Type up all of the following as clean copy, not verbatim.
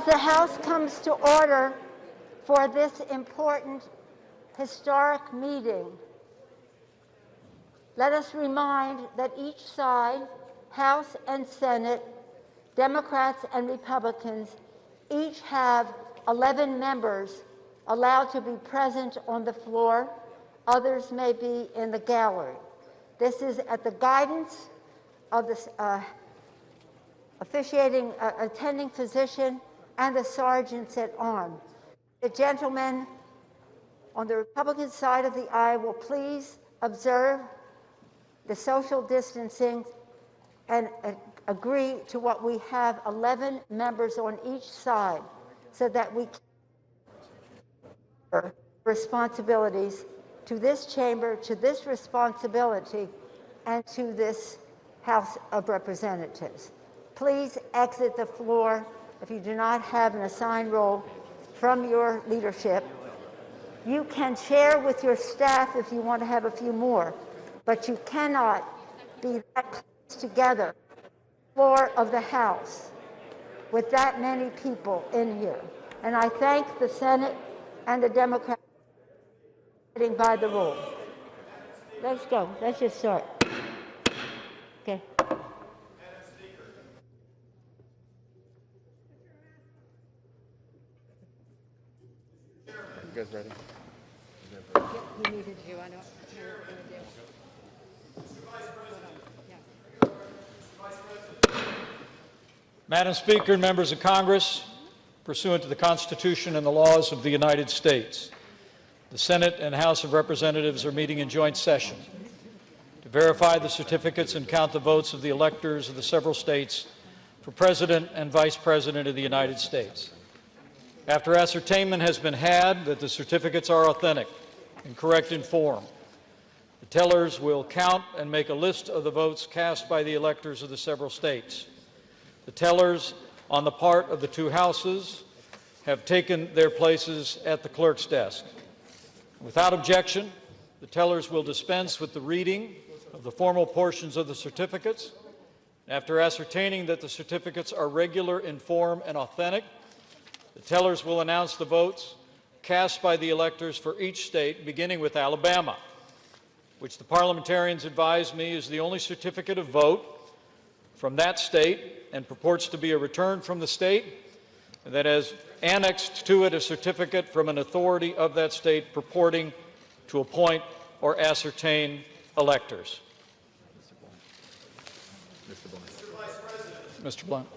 As the House comes to order for this important historic meeting, let us remind that each side, House and Senate, Democrats and Republicans, each have 11 members allowed to be present on the floor. Others may be in the gallery. This is at the guidance of the attending physician and the sergeants at arms. The gentlemen on the Republican side of the aisle will please observe the social distancing and agree to what we have 11 members on each side so that we can responsibilities to this chamber, to this responsibility, and to this House of Representatives. Please exit the floor if you do not have an assigned role from your leadership. You can share with your staff if you want to have a few more, but you cannot be that close together, floor of the House, with that many people in here. And I thank the Senate and the Democrats for getting by the rules. Let's go. Let's just start. Okay. You guys ready? He needed you. I know what we're going to do. Madam Speaker and members of Congress, pursuant to the Constitution and the laws of the United States, the Senate and House of Representatives are meeting in joint session to verify the certificates and count the votes of the electors of the several states for President and Vice President of the United States. After ascertainment has been had that the certificates are authentic and correct in form, the tellers will count and make a list of the votes cast by the electors of the several states. The tellers on the part of the two houses have taken their places at the clerk's desk. Without objection, the tellers will dispense with the reading of the formal portions of the certificates. After ascertaining that the certificates are regular in form and authentic, the tellers will announce the votes cast by the electors for each state, beginning with Alabama, which the parliamentarians advise me is the only certificate of vote from that state and purports to be a return from the state, and that has annexed to it a certificate from an authority of that state purporting to appoint or ascertain electors. Mr. Blunt.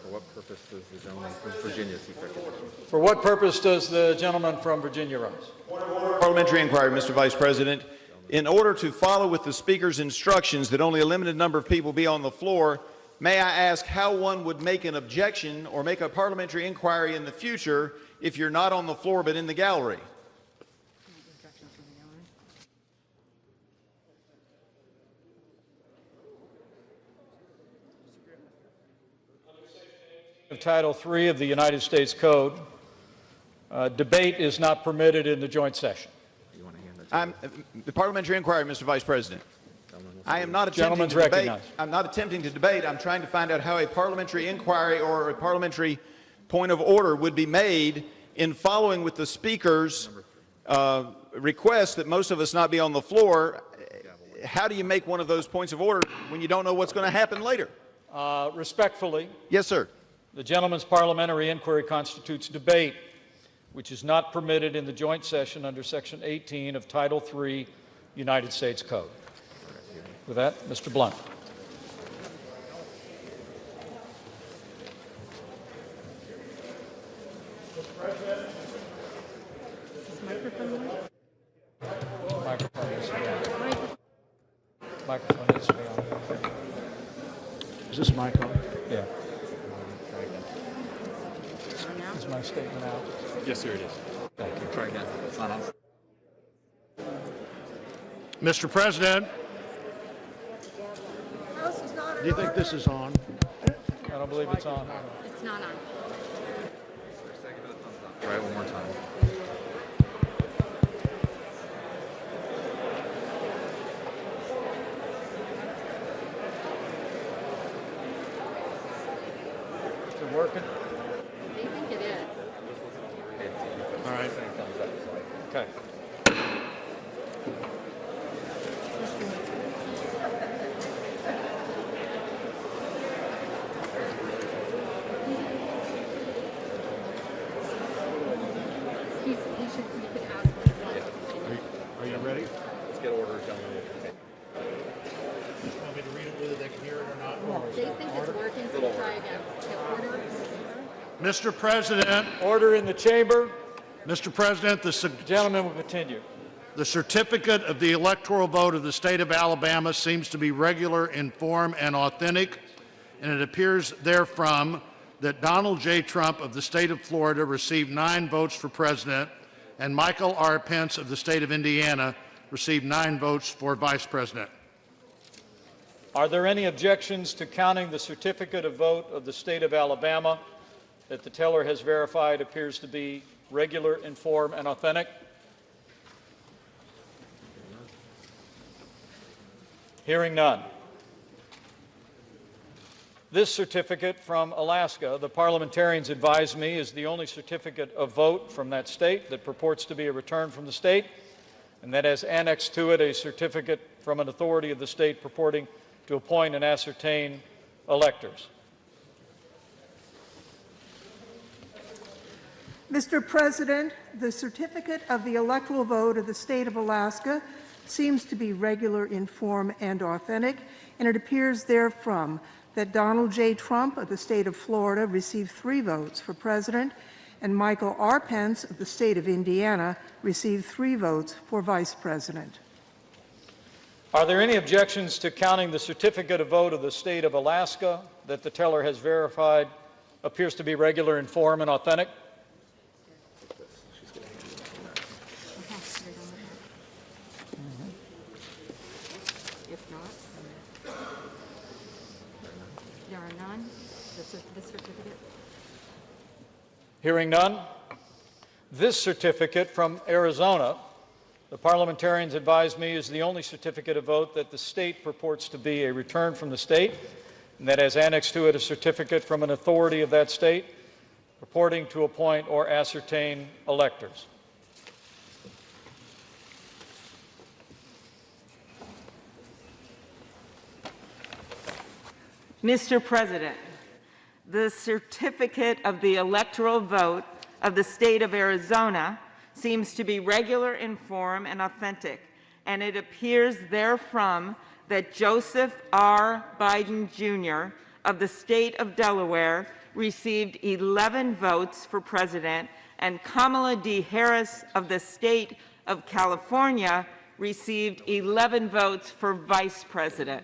For what purpose does the gentleman from Virginia seek recognition? For what purpose does the gentleman from Virginia rise? Parliamentary inquiry, Mr. Vice President. In order to follow with the Speaker's instructions that only a limited number of people be on the floor, may I ask how one would make an objection or make a parliamentary inquiry in the future if you're not on the floor but in the gallery? Of Title III of the United States Code, debate is not permitted in the joint session. The parliamentary inquiry, Mr. Vice President. I am not attempting to debate. I'm not attempting to debate. I'm trying to find out how a parliamentary inquiry or a parliamentary point of order would be made in following with the Speaker's request that most of us not be on the floor. How do you make one of those points of order when you don't know what's going to happen later? Respectfully. Yes, sir. The gentleman's parliamentary inquiry constitutes debate, which is not permitted in the joint session under Section 18 of Title III United States Code. With that, Mr. Blunt. Microphone needs to be on. Microphone needs to be on. Is this mic on? Yeah. Is my statement out? Yes, sir, it is. Thank you. Try again. It's not on. Mr. President, do you think this is on? I don't believe it's on. It's not on. Try it one more time. Is it working? Okay. You could ask what you want. Are you ready? Let's get orders down there. Want me to read it whether they can hear it or not? They think it's working, so we'll try again. Okay, order. Mr. President, Order in the chamber. Mr. President, Gentleman will continue. the certificate of the electoral vote of the state of Alabama seems to be regular in form and authentic, and it appears therefrom that Donald J. Trump of the state of Florida received 9 votes for president, and Michael R. Pence of the state of Indiana received 9 votes for vice president. Are there any objections to counting the certificate of vote of the state of Alabama that the teller has verified appears to be regular in form and authentic? Hearing none. This certificate from Alaska, the parliamentarians advise me, is the only certificate of vote from that state that purports to be a return from the state, and that has annexed to it a certificate from an authority of the state purporting to appoint and ascertain electors. Mr. President, the certificate of the electoral vote of the state of Alaska seems to be regular in form and authentic, and it appears therefrom that Donald J. Trump of the state of Florida received 3 votes for president, and Michael R. Pence of the state of Indiana received 3 votes for vice president. Are there any objections to counting the certificate of vote of the state of Alaska that the teller has verified appears to be regular in form and authentic? If not, there are none. The certificate. Hearing none. This certificate from Arizona, the parliamentarians advise me, is the only certificate of vote that the state purports to be a return from the state, and that has annexed to it a certificate from an authority of that state purporting to appoint or ascertain electors. Mr. President, the certificate of the electoral vote of the state of Arizona seems to be regular in form and authentic, and it appears therefrom that Joseph R. Biden, Jr. of the state of Delaware received 11 votes for president, and Kamala D. Harris of the state of California received 11 votes for vice president.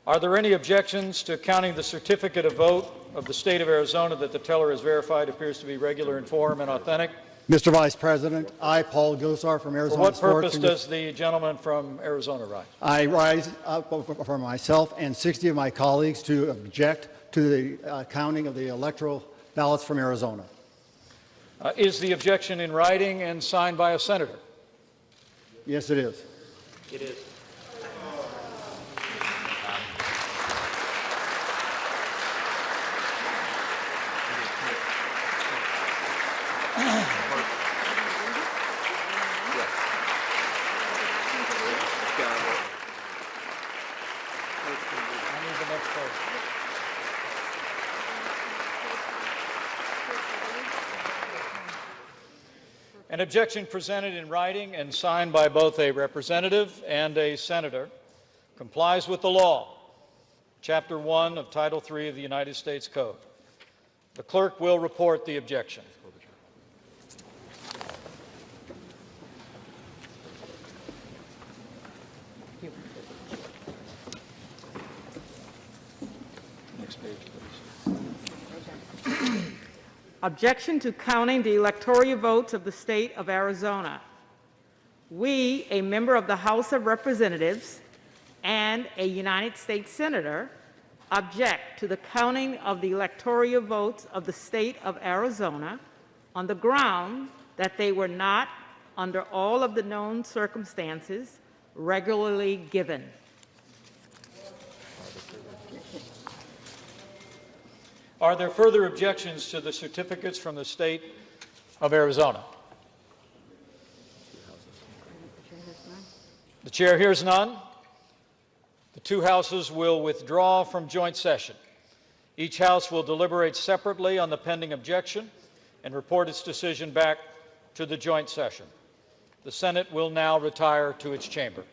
Are there any objections to counting the certificate of vote of the state of Arizona that the teller has verified appears to be regular in form and authentic? Mr. Vice President, I, Paul Gosar from Arizona. For what purpose does the gentleman from Arizona rise? I rise for myself and 60 of my colleagues to object to the counting of the electoral ballots from Arizona. Is the objection in writing and signed by a senator? Yes, it is. It is. An objection presented in writing and signed by both a representative and a senator complies with the law, Chapter 1 of Title 3 of the United States Code. The clerk will report the objection. Next page, please. Objection to counting the electoral votes of the state of Arizona. We, a member of the House of Representatives and a United States Senator, object to the counting of the electoral votes of the state of Arizona on the ground that they were not, under all of the known circumstances, regularly given. Are there further objections to the certificates from the state of Arizona? The chair hears none. The two houses will withdraw from joint session. Each house will deliberate separately on the pending objection and report its decision back to the joint session. The Senate will now retire to its chamber.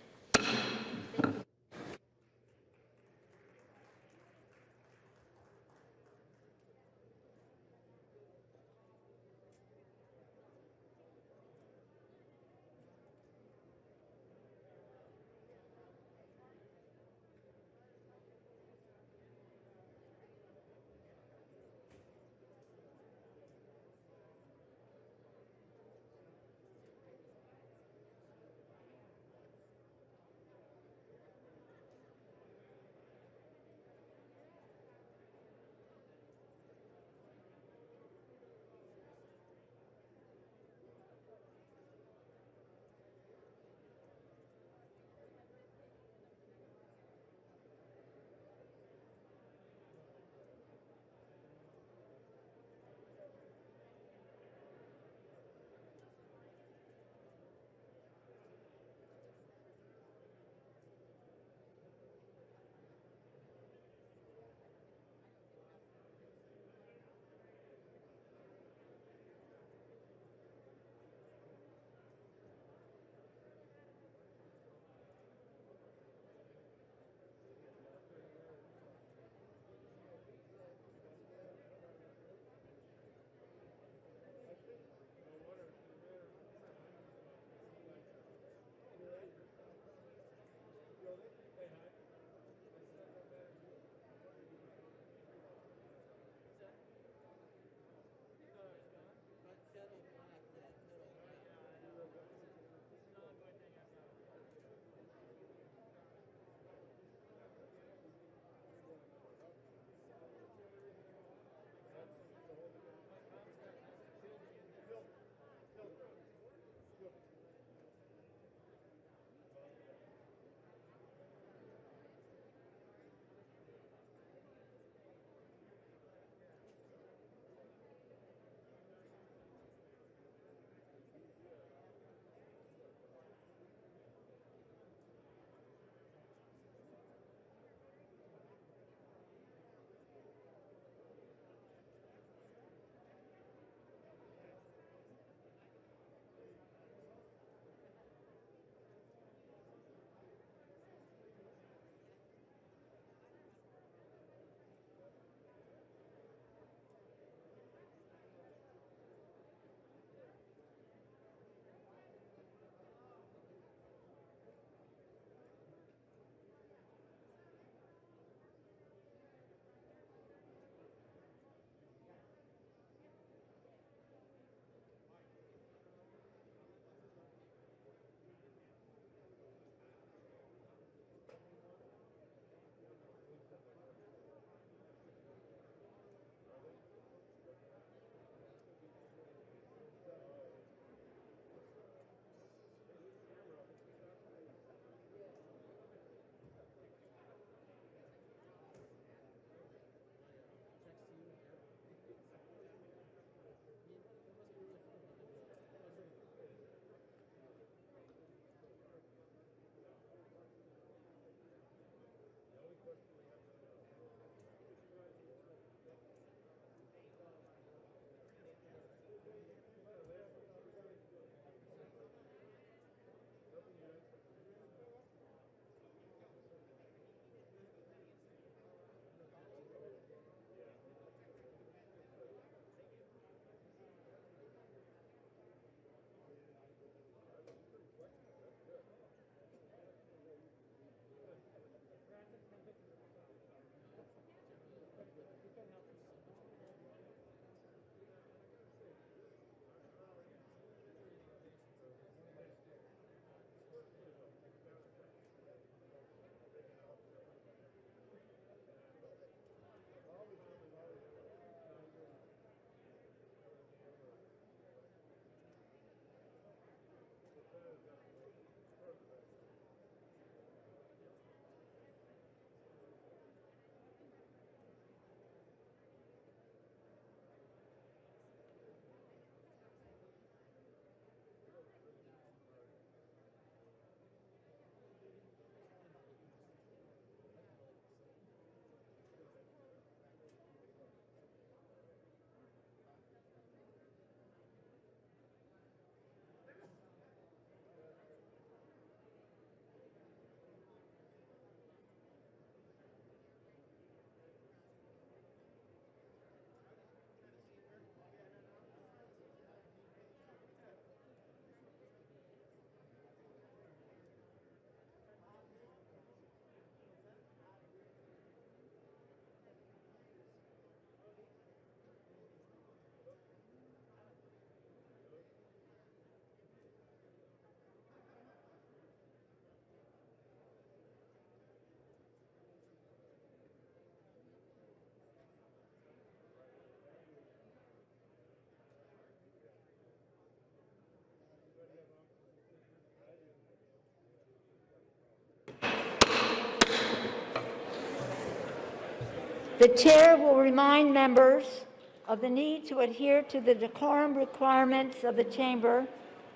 The chair will remind members of the need to adhere to the decorum requirements of the chamber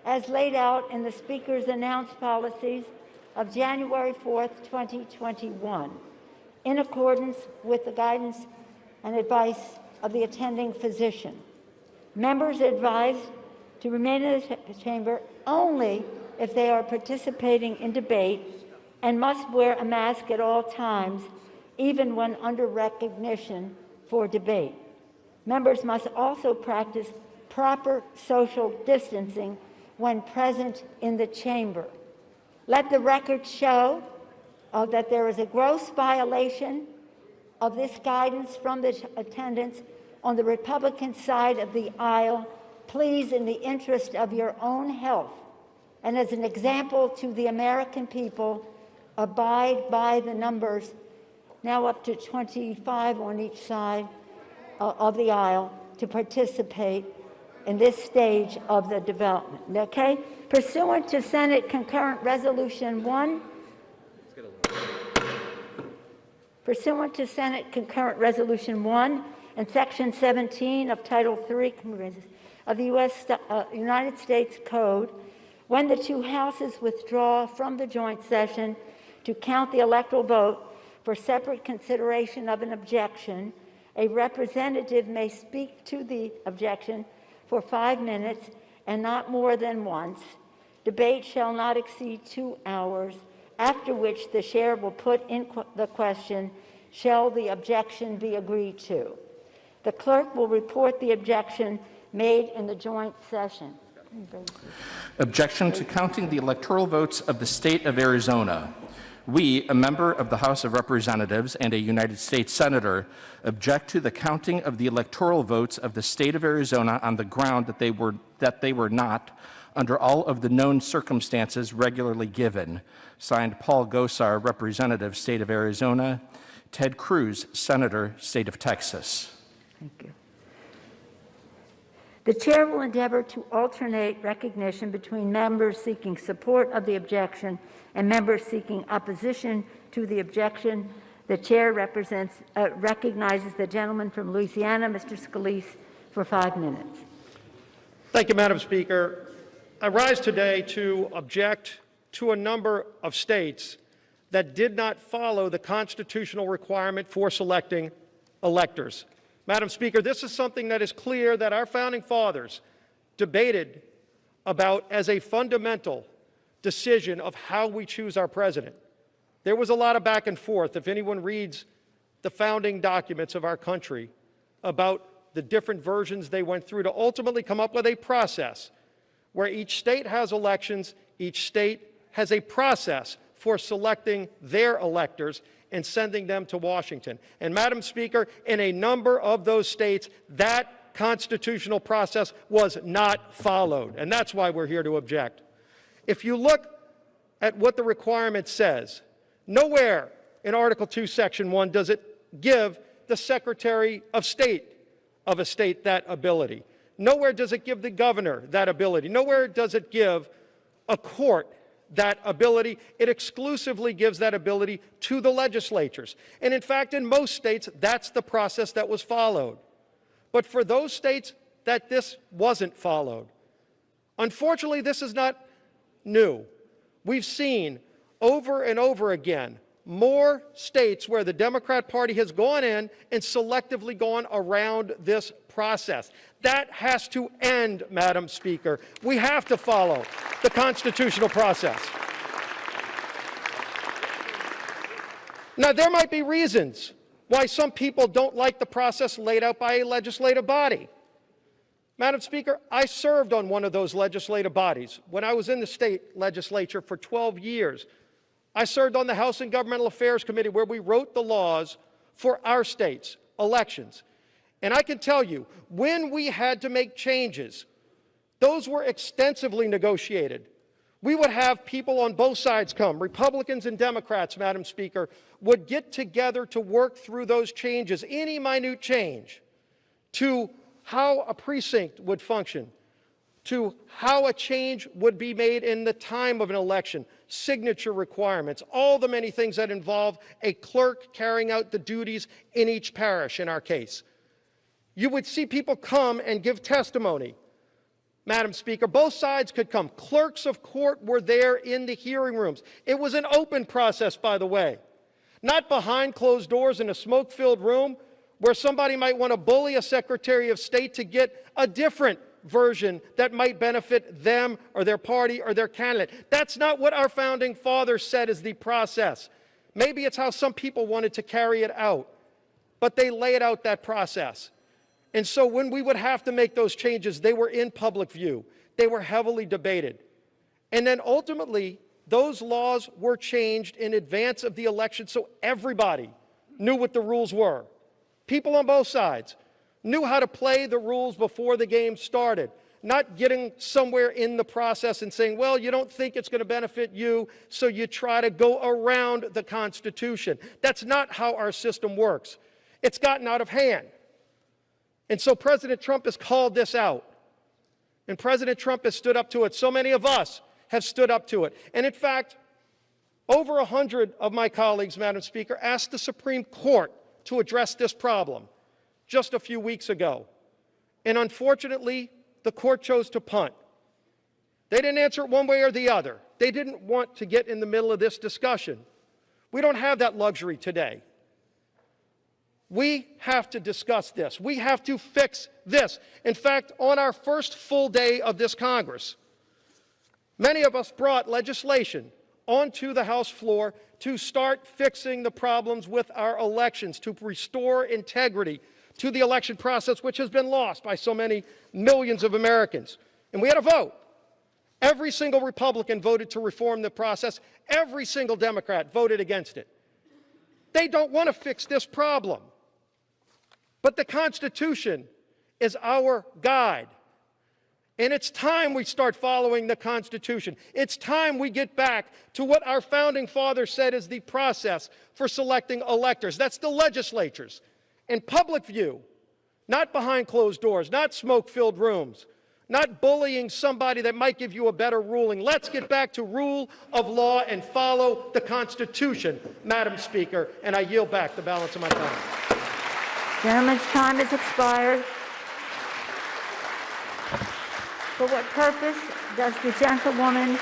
as laid out in the Speaker's announced policies of January 4th, 2021, in accordance with the guidance and advice of the attending physician. Members are advised to remain in the chamber only if they are participating in debate and must wear a mask at all times, even when under recognition for debate. Members must also practice proper social distancing when present in the chamber. Let the record show that there is a gross violation of this guidance from the attendants on the Republican side of the aisle. Please, in the interest of your own health and as an example to the American people, abide by the numbers, now up to 25 on each side of the aisle, to participate in this stage of the development. Okay? Pursuant to Senate Concurrent Resolution 1, pursuant to Senate Concurrent Resolution 1 and Section 17 of Title III of the United States Code, when the two houses withdraw from the joint session to count the electoral vote for separate consideration of an objection, a representative may speak to the objection for 5 minutes and not more than once. Debate shall not exceed 2 hours, after which the chair will put in the question, shall the objection be agreed to? The clerk will report the objection made in the joint session. Objection to counting the electoral votes of the state of Arizona. We, a member of the House of Representatives and a United States Senator, object to the counting of the electoral votes of the state of Arizona on the ground that they were not, under all of the known circumstances, regularly given. Signed, Paul Gosar, Representative, State of Arizona. Ted Cruz, Senator, State of Texas. Thank you. The chair will endeavor to alternate recognition between members seeking support of the objection and members seeking opposition to the objection. The chair recognizes the gentleman from Louisiana, Mr. Scalise, for 5 minutes. Thank you, Madam Speaker. I rise today to object to a number of states that did not follow the constitutional requirement for selecting electors. Madam Speaker, this is something that is clear that our founding fathers debated about as a fundamental decision of how we choose our president. There was a lot of back and forth, if anyone reads the founding documents of our country, about the different versions they went through to ultimately come up with a process where each state has elections, each state has a process for selecting their electors and sending them to Washington. And Madam Speaker, in a number of those states, that constitutional process was not followed, and that's why we're here to object. If you look at what the requirement says, nowhere in Article 2, Section 1 does it give the Secretary of State of a state that ability. Nowhere does it give the governor that ability. Nowhere does it give a court that ability. It exclusively gives that ability to the legislatures. And in fact, in most states, that's the process that was followed. But for those states that this wasn't followed, unfortunately, this is not new. We've seen over and over again more states where the Democrat Party has gone in and selectively gone around this process. That has to end, Madam Speaker. We have to follow the constitutional process. Now, there might be reasons why some people don't like the process laid out by a legislative body. Madam Speaker, I served on one of those legislative bodies when I was in the state legislature for 12 years. I served on the House and Governmental Affairs Committee where we wrote the laws for our state's elections. And I can tell you, when we had to make changes, those were extensively negotiated. We would have people on both sides come, Republicans and Democrats, Madam Speaker, would get together to work through those changes, any minute change, to how a precinct would function, to how a change would be made in the time of an election, signature requirements, all the many things that involve a clerk carrying out the duties in each parish in our case. You would see people come and give testimony. Madam Speaker, both sides could come. Clerks of court were there in the hearing rooms. It was an open process, by the way, not behind closed doors in a smoke-filled room where somebody might want to bully a Secretary of State to get a different version that might benefit them or their party or their candidate. That's not what our founding fathers said is the process. Maybe it's how some people wanted to carry it out, but they laid out that process. And so when we would have to make those changes, they were in public view. They were heavily debated. And then ultimately, those laws were changed in advance of the election so everybody knew what the rules were. People on both sides knew how to play the rules before the game started, not getting somewhere in the process and saying, well, you don't think it's going to benefit you, so you try to go around the Constitution. That's not how our system works. It's gotten out of hand. And so President Trump has called this out. And President Trump has stood up to it. So many of us have stood up to it. And in fact, over 100 of my colleagues, Madam Speaker, asked the Supreme Court to address this problem just a few weeks ago. And unfortunately, the court chose to punt. They didn't answer it one way or the other. They didn't want to get in the middle of this discussion. We don't have that luxury today. We have to discuss this. We have to fix this. In fact, on our first full day of this Congress, many of us brought legislation onto the House floor to start fixing the problems with our elections, to restore integrity to the election process, which has been lost by so many millions of Americans. And we had a vote. Every single Republican voted to reform the process. Every single Democrat voted against it. They don't want to fix this problem. But the Constitution is our guide. And it's time we start following the Constitution. It's time we get back to what our founding fathers said is the process for selecting electors. That's the legislatures. In public view, not behind closed doors, not smoke-filled rooms, not bullying somebody that might give you a better ruling. Let's get back to rule of law and follow the Constitution, Madam Speaker, and I yield back the balance of my time. Gentleman's time has expired. For what purpose does the gentlewoman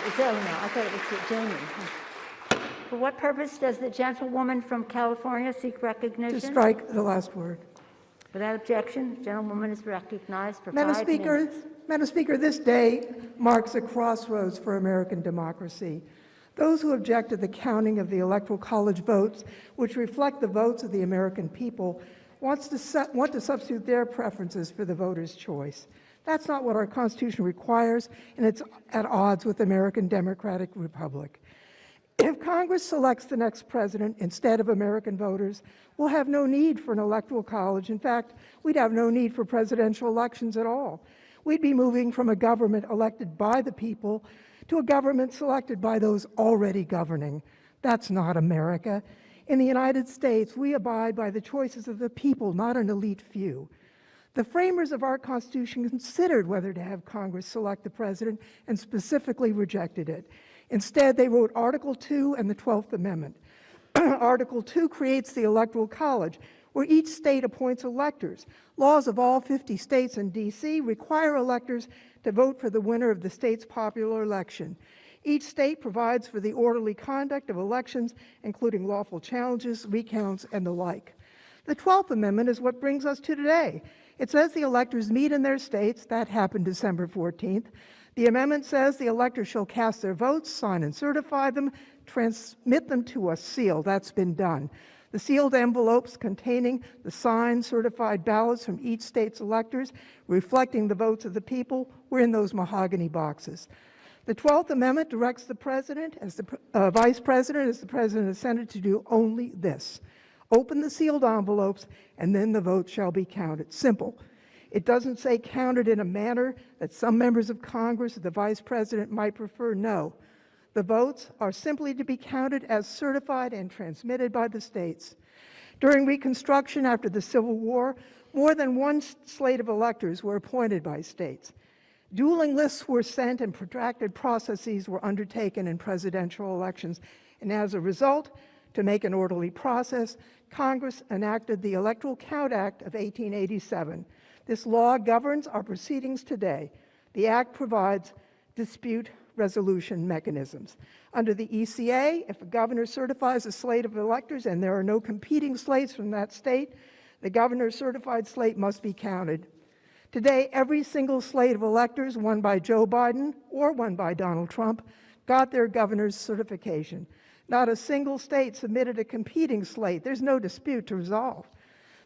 It's over now. I thought it was Jamie. For what purpose does the gentlewoman from California seek recognition? To strike the last word. Without objection, the gentlewoman is recognized for 5 minutes. Madam Speaker, this day marks a crossroads for American democracy. Those who object to the counting of the Electoral College votes, which reflect the votes of the American people, want to substitute their preferences for the voter's choice. That's not what our Constitution requires, and it's at odds with the American Democratic Republic. If Congress selects the next president instead of American voters, we'll have no need for an electoral college. In fact, we'd have no need for presidential elections at all. We'd be moving from a government elected by the people to a government selected by those already governing. That's not America. In the United States, we abide by the choices of the people, not an elite few. The framers of our Constitution considered whether to have Congress select the president and specifically rejected it. Instead, they wrote Article 2 and the 12th Amendment. Article 2 creates the Electoral College, where each state appoints electors. Laws of all 50 states and D.C. require electors to vote for the winner of the state's popular election. Each state provides for the orderly conduct of elections, including lawful challenges, recounts, and the like. The 12th Amendment is what brings us to today. It says the electors meet in their states. That happened December 14th. The amendment says the electors shall cast their votes, sign and certify them, transmit them to a seal. That's been done. The sealed envelopes containing the signed, certified ballots from each state's electors, reflecting the votes of the people, were in those mahogany boxes. The 12th Amendment directs the President, as the Vice President, as the President of the Senate, to do only this: open the sealed envelopes, and then the vote shall be counted. Simple. It doesn't say counted in a manner that some members of Congress or the Vice President might prefer. No. The votes are simply to be counted as certified and transmitted by the states. During Reconstruction after the Civil War, more than one slate of electors were appointed by states. Dueling lists were sent and protracted processes were undertaken in presidential elections. And as a result, to make an orderly process, Congress enacted the Electoral Count Act of 1887. This law governs our proceedings today. The act provides dispute resolution mechanisms. Under the ECA, if a governor certifies a slate of electors and there are no competing slates from that state, the governor's certified slate must be counted. Today, every single slate of electors, won by Joe Biden or won by Donald Trump, got their governor's certification. Not a single state submitted a competing slate. There's no dispute to resolve.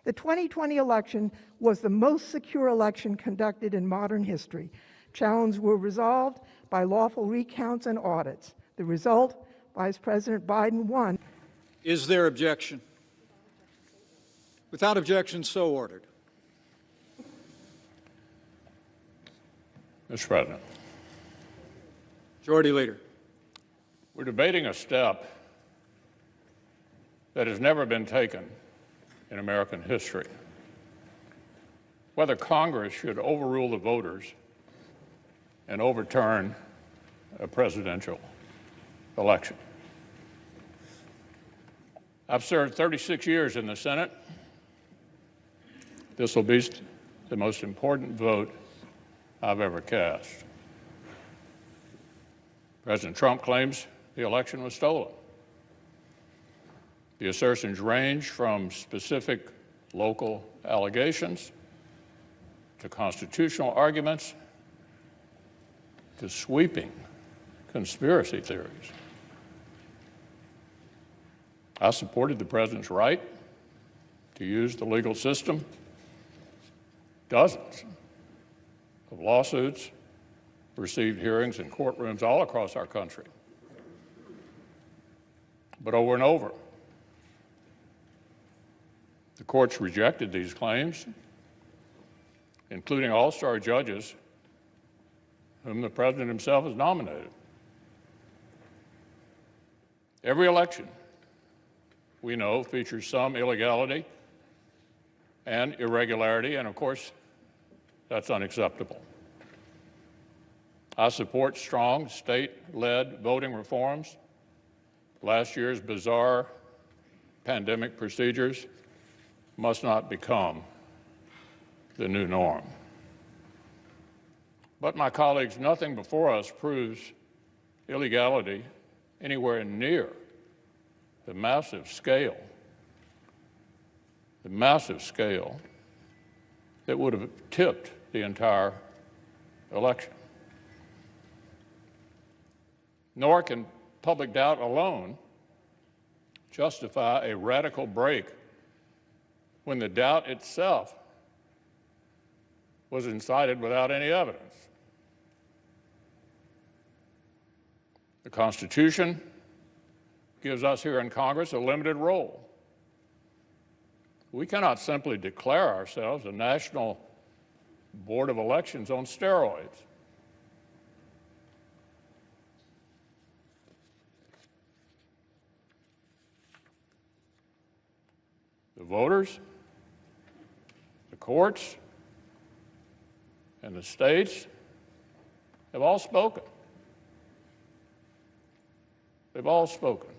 The 2020 election was the most secure election conducted in modern history. Challenges were resolved by lawful recounts and audits. The result, Vice President Biden won. Is there objection? Without objection, so ordered. Mr. President. Majority Leader. We're debating a step that has never been taken in American history. Whether Congress should overrule the voters and overturn a presidential election. I've served 36 years in the Senate. This will be the most important vote I've ever cast. President Trump claims the election was stolen. The assertions range from specific local allegations to constitutional arguments to sweeping conspiracy theories. I supported the president's right to use the legal system. Dozens of lawsuits received hearings in courtrooms all across our country. But over and over, the courts rejected these claims, including all-star judges whom the president himself has nominated. Every election, we know, features some illegality and irregularity, and of course, that's unacceptable. I support strong state-led voting reforms. Last year's bizarre pandemic procedures must not become the new norm. But my colleagues, nothing before us proves illegality anywhere near the massive scale that would have tipped the entire election. Nor can public doubt alone justify a radical break when the doubt itself was incited without any evidence. The Constitution gives us here in Congress a limited role. We cannot simply declare ourselves a national board of elections on steroids. The voters, the courts, and the states have all spoken. They've all spoken.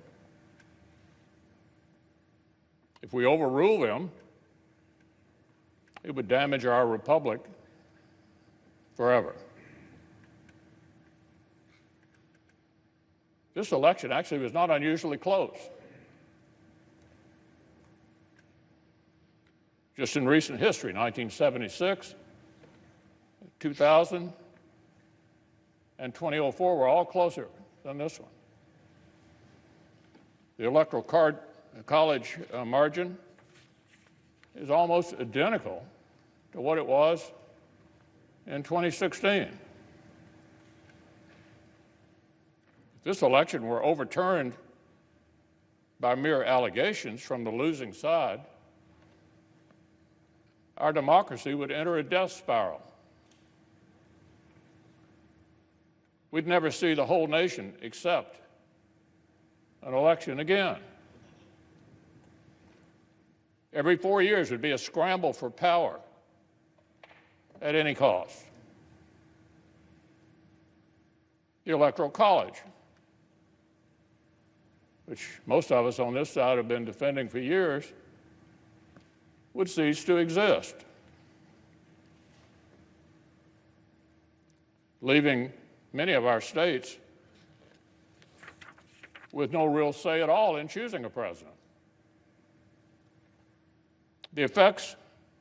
If we overrule them, it would damage our republic forever. This election actually was not unusually close. Just in recent history, 1976, 2000, and 2004 were all closer than this one. The Electoral College margin is almost identical to what it was in 2016. If this election were overturned by mere allegations from the losing side, our democracy would enter a death spiral. we'd never see the whole nation accept an election again. Every 4 years would be a scramble for power at any cost. The Electoral College, which most of us on this side have been defending for years, would cease to exist, leaving many of our states with no real say at all in choosing a president. The effects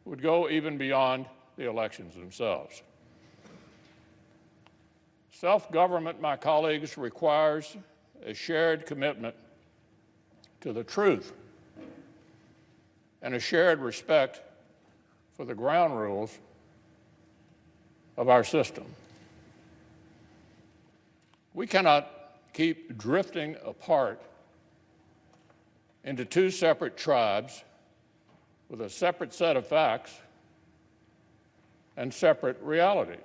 would go even beyond the elections themselves. Self-government, my colleagues, requires a shared commitment to the truth and a shared respect for the ground rules of our system. We cannot keep drifting apart into two separate tribes with a separate set of facts and separate realities,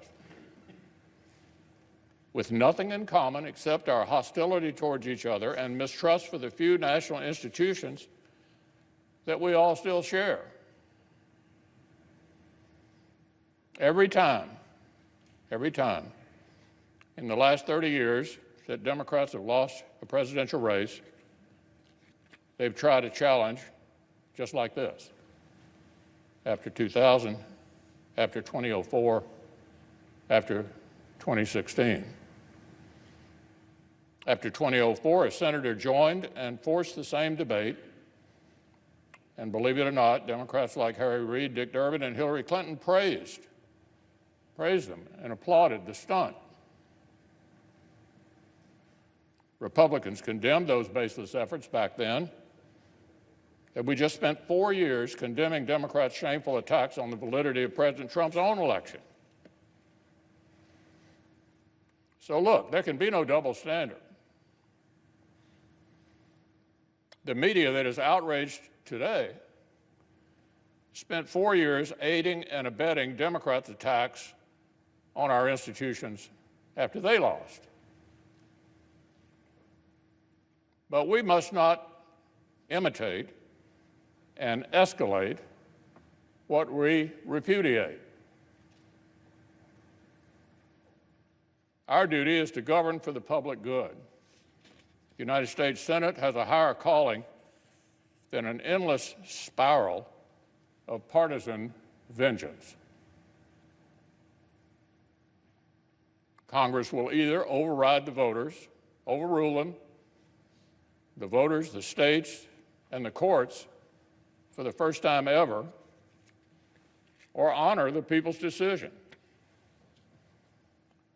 with nothing in common except our hostility towards each other and mistrust for the few national institutions that we all still share. Every time in the last 30 years that Democrats have lost a presidential race, they've tried a challenge just like this. After 2000, after 2004, after 2016. After 2004, a senator joined and forced the same debate. And believe it or not, Democrats like Harry Reid, Dick Durbin, and Hillary Clinton praised them and applauded the stunt. Republicans condemned those baseless efforts back then, and we just spent 4 years condemning Democrats' shameful attacks on the validity of President Trump's own election. So look, there can be no double standard. The media that is outraged today spent 4 years aiding and abetting Democrats' attacks on our institutions after they lost. But we must not imitate and escalate what we repudiate. Our duty is to govern for the public good. The United States Senate has a higher calling than an endless spiral of partisan vengeance. Congress will either override the voters, overrule them, the voters, the states, and the courts for the first time ever, or honor the people's decision.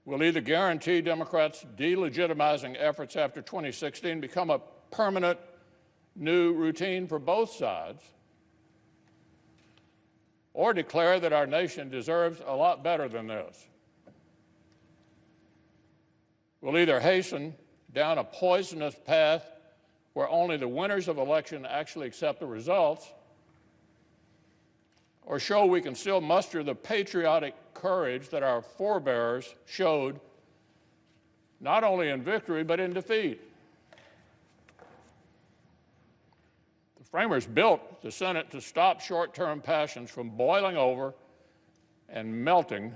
Will either guarantee Democrats' delegitimizing efforts after 2016 become a permanent new routine for both sides, or declare that our nation deserves a lot better than this. We'll either hasten down a poisonous path where only the winners of election actually accept the results, or show we can still muster the patriotic courage that our forebears showed not only in victory but in defeat. The framers built the Senate to stop short-term passions from boiling over and melting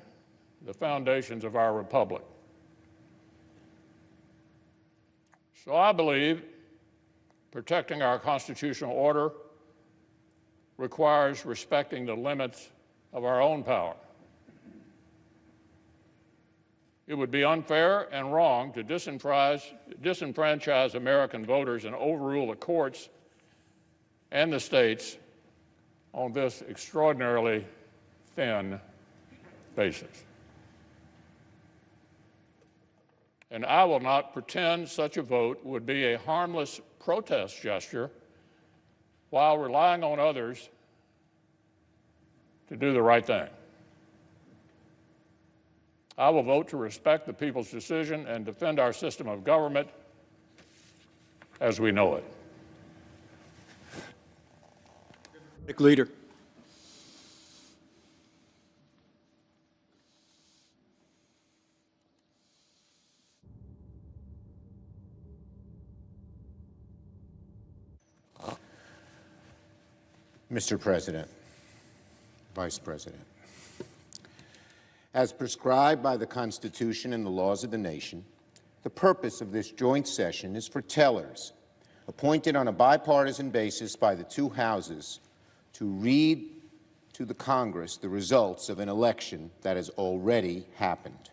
the foundations of our republic. So I believe protecting our constitutional order requires respecting the limits of our own power. It would be unfair and wrong to disenfranchise American voters and overrule the courts and the states on this extraordinarily thin basis. And I will not pretend such a vote would be a harmless protest gesture while relying on others to do the right thing. I will vote to respect the people's decision and defend our system of government as we know it. Leader. Mr. President, Vice President, as prescribed by the Constitution and the laws of the nation, the purpose of this joint session is for tellers, appointed on a bipartisan basis by the two houses, to read to the Congress the results of an election that has already happened.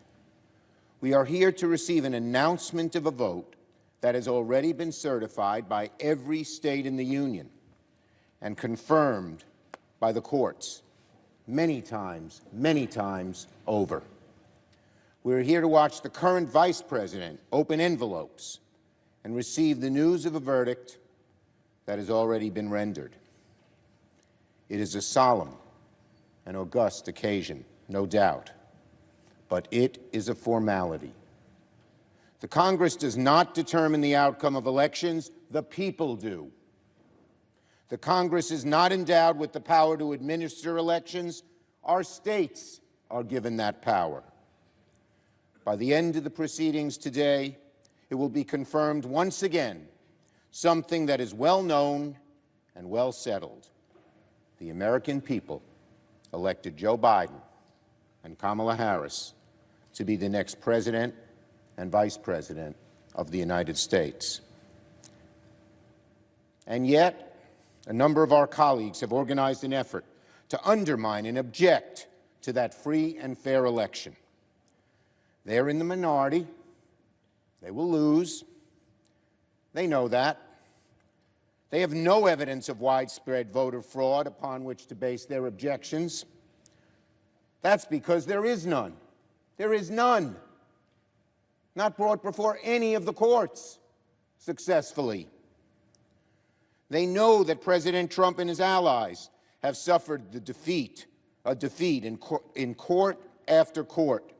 We are here to receive an announcement of a vote that has already been certified by every state in the Union and confirmed by the courts many times over. We're here to watch the current Vice President open envelopes and receive the news of a verdict that has already been rendered. It is a solemn and august occasion, no doubt, but it is a formality. The Congress does not determine the outcome of elections, the people do. The Congress is not endowed with the power to administer elections. Our states are given that power. By the end of the proceedings today, it will be confirmed once again something that is well known and well settled. The American people elected Joe Biden and Kamala Harris to be the next President and Vice President of the United States. And yet, a number of our colleagues have organized an effort to undermine and object to that free and fair election. They're in the minority. They will lose. They know that. They have no evidence of widespread voter fraud upon which to base their objections. That's because there is none. There is none. Not brought before any of the courts successfully. They know that President Trump and his allies have suffered a defeat in court after court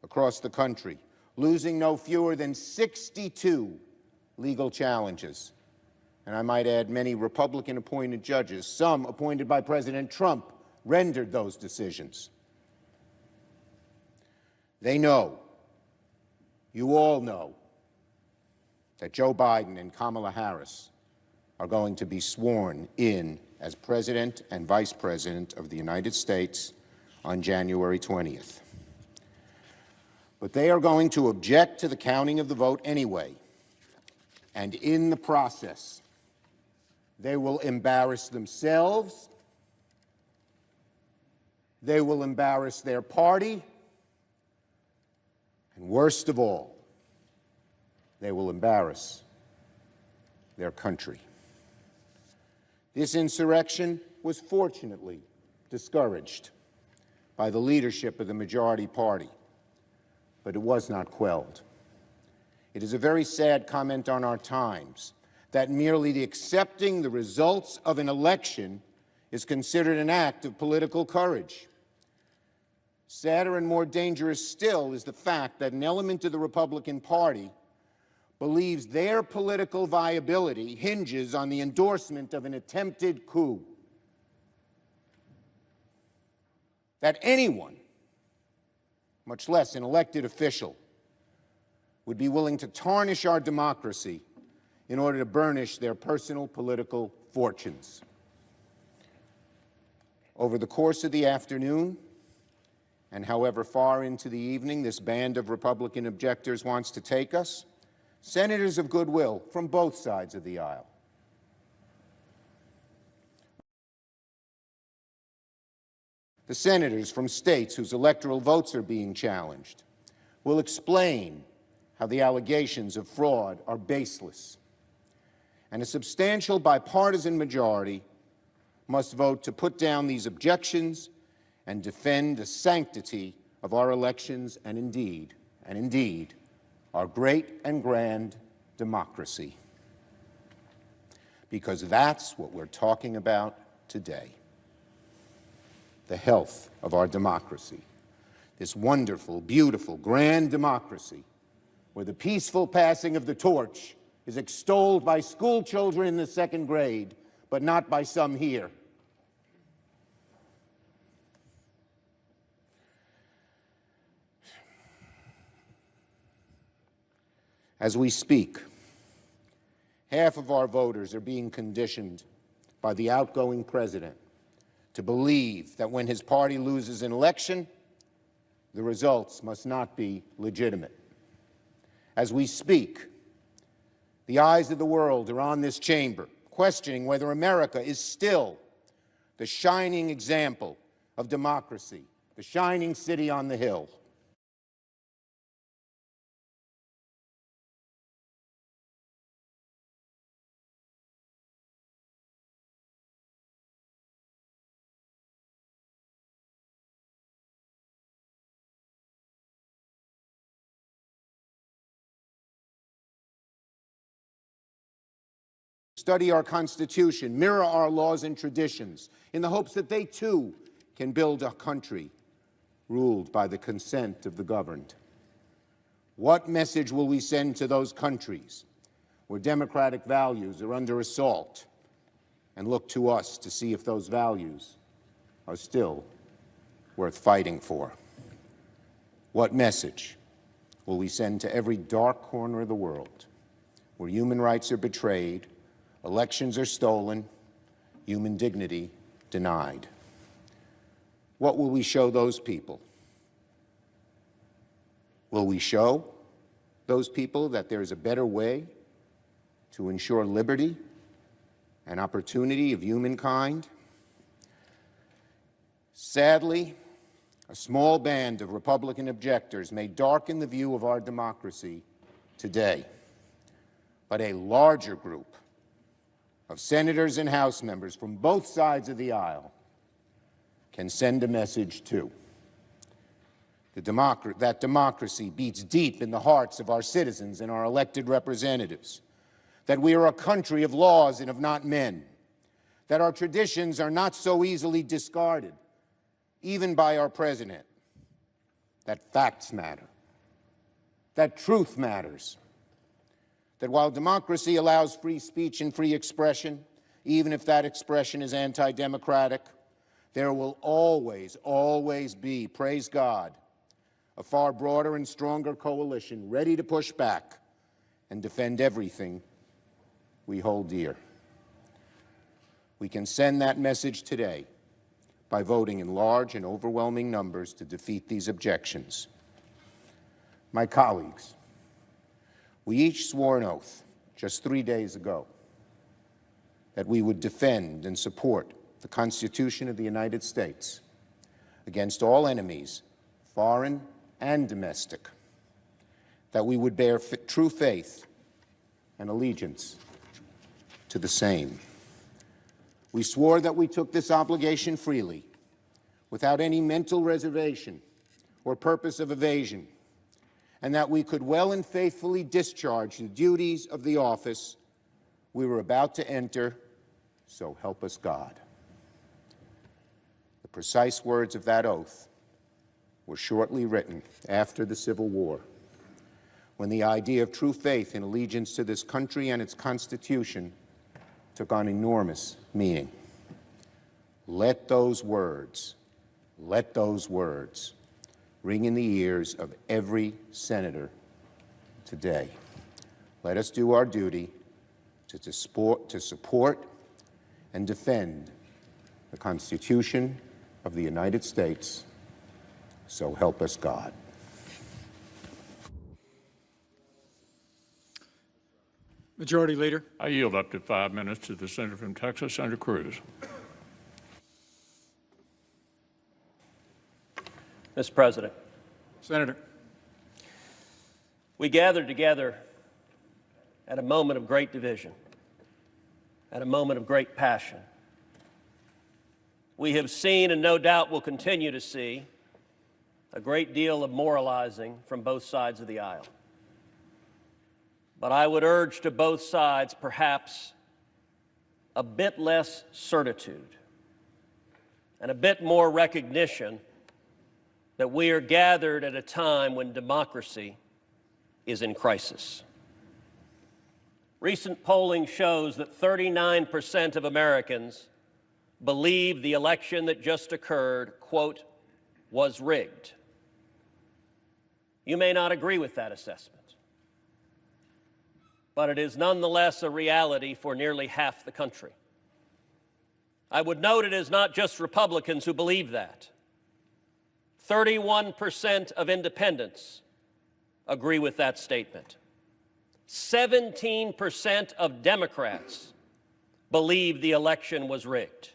across the country, losing no fewer than 62 legal challenges. And I might add, many Republican-appointed judges, some appointed by President Trump, rendered those decisions. They know, you all know, that Joe Biden and Kamala Harris are going to be sworn in as President and Vice President of the United States on January 20th. But they are going to object to the counting of the vote anyway. And in the process, they will embarrass themselves, they will embarrass their party, and worst of all, they will embarrass their country. This insurrection was fortunately discouraged by the leadership of the majority party, but it was not quelled. It is a very sad comment on our times that merely the accepting the results of an election is considered an act of political courage. Sadder and more dangerous still is the fact that an element of the Republican Party believes their political viability hinges on the endorsement of an attempted coup. That anyone, much less an elected official, would be willing to tarnish our democracy in order to burnish their personal political fortunes. Over the course of the afternoon, and however far into the evening this band of Republican objectors wants to take us, senators of goodwill from both sides of the aisle the senators from states whose electoral votes are being challenged will explain how the allegations of fraud are baseless. And a substantial bipartisan majority must vote to put down these objections and defend the sanctity of our elections and indeed, our great and grand democracy. Because that's what we're talking about today. The health of our democracy. This wonderful, beautiful, grand democracy where the peaceful passing of the torch is extolled by school children in the second grade, but not by some here. As we speak, half of our voters are being conditioned by the outgoing president to believe that when his party loses an election, the results must not be legitimate. As we speak, the eyes of the world are on this chamber, questioning whether America is still the shining example of democracy, the shining city on the hill. Study our Constitution, mirror our laws and traditions, in the hopes that they too can build a country ruled by the consent of the governed. What message will we send to those countries where democratic values are under assault and look to us to see if those values are still worth fighting for? What message will we send to every dark corner of the world where human rights are betrayed, elections are stolen, human dignity denied? What will we show those people? Will we show those people that there is a better way to ensure liberty and opportunity of humankind? Sadly, a small band of Republican objectors may darken the view of our democracy today, but a larger group of senators and House members from both sides of the aisle can send a message too. That democracy beats deep in the hearts of our citizens and our elected representatives, that we are a country of laws and of not men, that our traditions are not so easily discarded, even by our president, that facts matter, that truth matters, that while democracy allows free speech and free expression, even if that expression is anti-democratic, there will always, always be, praise God, a far broader and stronger coalition ready to push back and defend everything we hold dear. We can send that message today by voting in large and overwhelming numbers to defeat these objections. My colleagues, we each swore an oath just 3 days ago that we would defend and support the Constitution of the United States against all enemies, foreign and domestic, that we would bear true faith and allegiance to the same. We swore that we took this obligation freely, without any mental reservation or purpose of evasion, and that we could well and faithfully discharge the duties of the office we were about to enter, so help us God. The precise words of that oath were shortly written after the Civil War, when the idea of true faith and allegiance to this country and its Constitution took on enormous meaning. Let those words ring in the ears of every senator today. Let us do our duty to support and defend the Constitution of the United States, so help us God. Majority Leader. I yield up to 5 minutes to the senator from Texas, Senator Cruz. Mr. President. Senator. We gathered together at a moment of great division, at a moment of great passion. We have seen, and no doubt will continue to see, a great deal of moralizing from both sides of the aisle. But I would urge to both sides perhaps a bit less certitude and a bit more recognition that we are gathered at a time when democracy is in crisis. Recent polling shows that 39% of Americans believe the election that just occurred, quote, was rigged. You may not agree with that assessment, but it is nonetheless a reality for nearly half the country. I would note it is not just Republicans who believe that. 31% of independents agree with that statement. 17% of Democrats believe the election was rigged.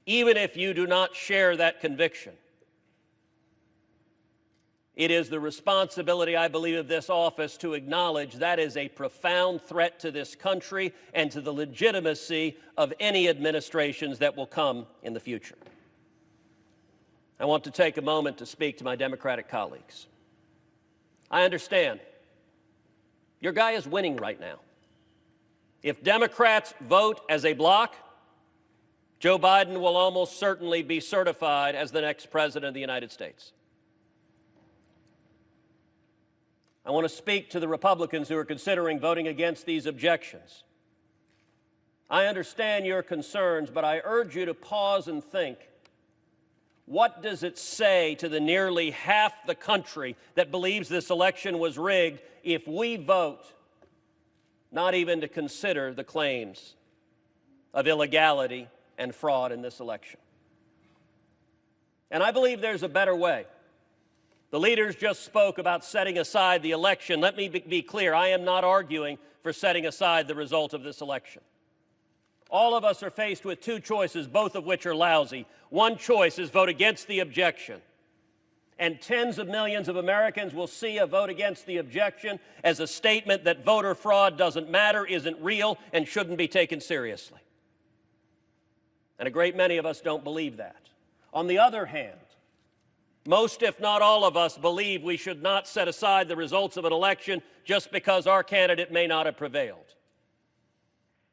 Even if you do not share that conviction, it is the responsibility, I believe, of this office to acknowledge that is a profound threat to this country and to the legitimacy of any administrations that will come in the future. I want to take a moment to speak to my Democratic colleagues. I understand your guy is winning right now. If Democrats vote as a bloc, Joe Biden will almost certainly be certified as the next president of the United States. I want to speak to the Republicans who are considering voting against these objections. I understand your concerns, but I urge you to pause and think. What does it say to the nearly half the country that believes this election was rigged if we vote not even to consider the claims of illegality and fraud in this election? And I believe there's a better way. The leaders just spoke about setting aside the election. Let me be clear, I am not arguing for setting aside the result of this election. All of us are faced with two choices, both of which are lousy. One choice is vote against the objection. And tens of millions of Americans will see a vote against the objection as a statement that voter fraud doesn't matter, isn't real, and shouldn't be taken seriously. And a great many of us don't believe that. On the other hand, most, if not all of us, believe we should not set aside the results of an election just because our candidate may not have prevailed.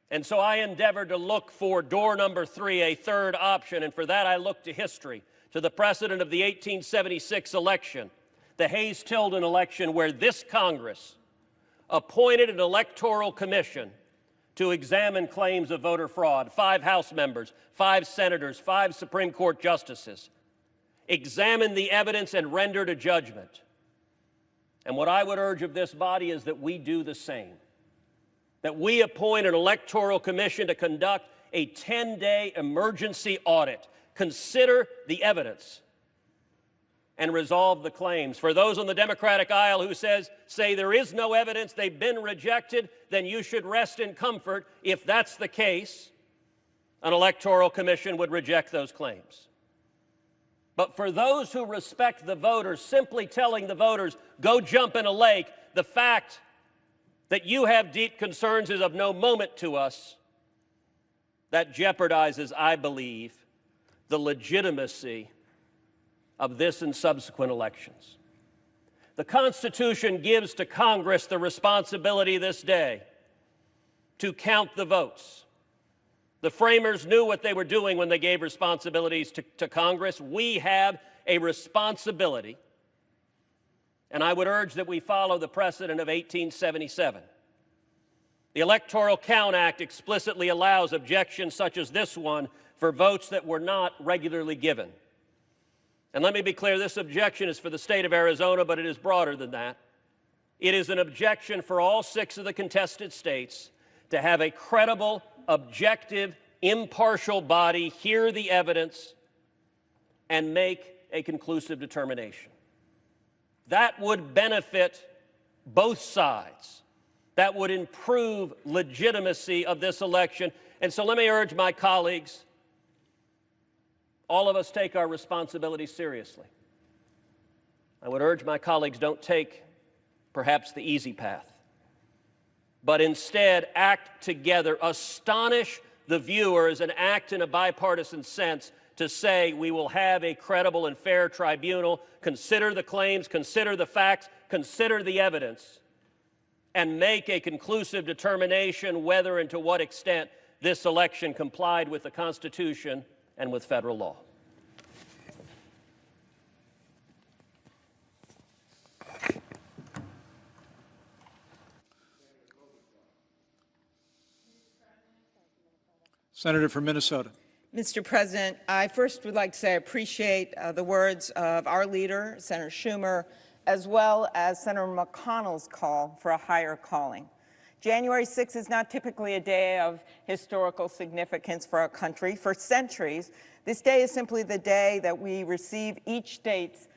And so I endeavored to look for door number 3, a third option, and for that I looked to history, to the precedent of the 1876 election, the Hayes-Tilden election, where this Congress appointed an electoral commission to examine claims of voter fraud. 5 House members, 5 senators, 5 Supreme Court justices examined the evidence and rendered a judgment. And what I would urge of this body is that we do the same. That we appoint an electoral commission to conduct a 10-day emergency audit, consider the evidence, and resolve the claims. For those on the Democratic aisle who say there is no evidence, they've been rejected, then you should rest in comfort. If that's the case, an electoral commission would reject those claims. But for those who respect the voters, simply telling the voters, go jump in a lake, the fact that you have deep concerns is of no moment to us. That jeopardizes, I believe, the legitimacy of this and subsequent elections. The Constitution gives to Congress the responsibility this day to count the votes. The framers knew what they were doing when they gave responsibilities to Congress. We have a responsibility, and I would urge that we follow the precedent of 1877. The Electoral Count Act explicitly allows objections such as this one for votes that were not regularly given. And let me be clear, this objection is for the state of Arizona, but it is broader than that. It is an objection for all 6 of the contested states to have a credible, objective, impartial body hear the evidence and make a conclusive determination. That would benefit both sides. That would improve legitimacy of this election. And so let me urge my colleagues, all of us take our responsibility seriously. I would urge my colleagues, don't take perhaps the easy path, but instead act together, astonish the viewers, and act in a bipartisan sense to say we will have a credible and fair tribunal, consider the claims, consider the facts, consider the evidence, and make a conclusive determination whether and to what extent this election complied with the Constitution and with federal law. Senator from Minnesota. Mr. President, I first would like to say I appreciate the words of our leader, Senator Schumer, as well as Senator McConnell's call for a higher calling. January 6th is not typically a day of historical significance for our country. For centuries, this day is simply the day that we receive each state's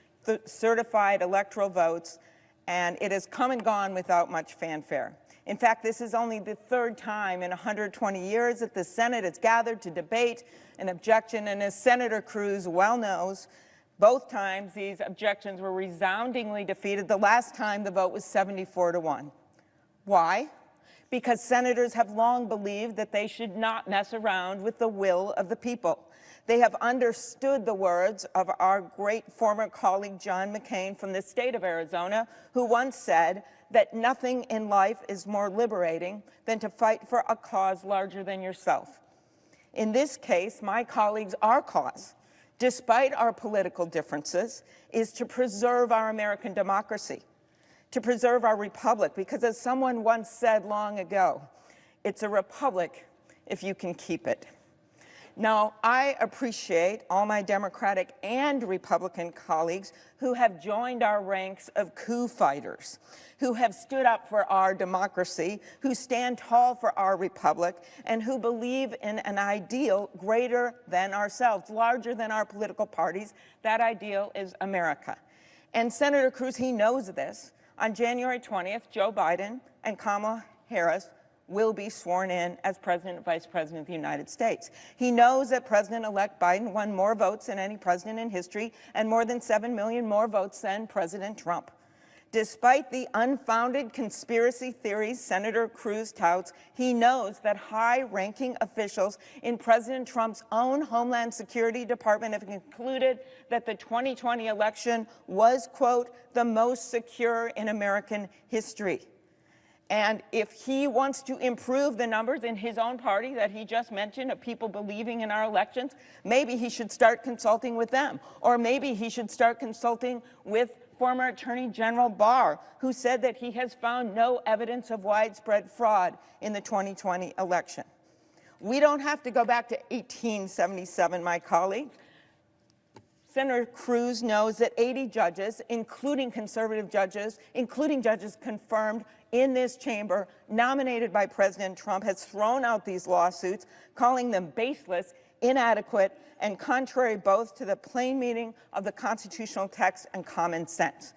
certified electoral votes, and it has come and gone without much fanfare. In fact, this is only the third time in 120 years that the Senate has gathered to debate an objection, and as Senator Cruz well knows, both times these objections were resoundingly defeated. The last time the vote was 74-1. Why? Because senators have long believed that they should not mess around with the will of the people. They have understood the words of our great former colleague John McCain from the state of Arizona, who once said that nothing in life is more liberating than to fight for a cause larger than yourself. In this case, my colleagues, our cause, despite our political differences, is to preserve our American democracy, to preserve our republic, because as someone once said long ago, it's a republic if you can keep it. Now, I appreciate all my Democratic and Republican colleagues who have joined our ranks of coup fighters, who have stood up for our democracy, who stand tall for our republic, and who believe in an ideal greater than ourselves, larger than our political parties. That ideal is America. And Senator Cruz, he knows this. On January 20th, Joe Biden and Kamala Harris will be sworn in as President and Vice President of the United States. He knows that President-elect Biden won more votes than any president in history and more than 7 million more votes than President Trump. Despite the unfounded conspiracy theories Senator Cruz touts, he knows that high-ranking officials in President Trump's own Homeland Security Department have concluded that the 2020 election was, quote, the most secure in American history. And if he wants to improve the numbers in his own party that he just mentioned of people believing in our elections, maybe he should start consulting with them. Or maybe he should start consulting with former Attorney General Barr, who said that he has found no evidence of widespread fraud in the 2020 election. We don't have to go back to 1877, my colleague. Senator Cruz knows that 80 judges, including conservative judges, including judges confirmed in this chamber, nominated by President Trump, has thrown out these lawsuits, calling them baseless, inadequate, and contrary both to the plain meaning of the constitutional text and common sense.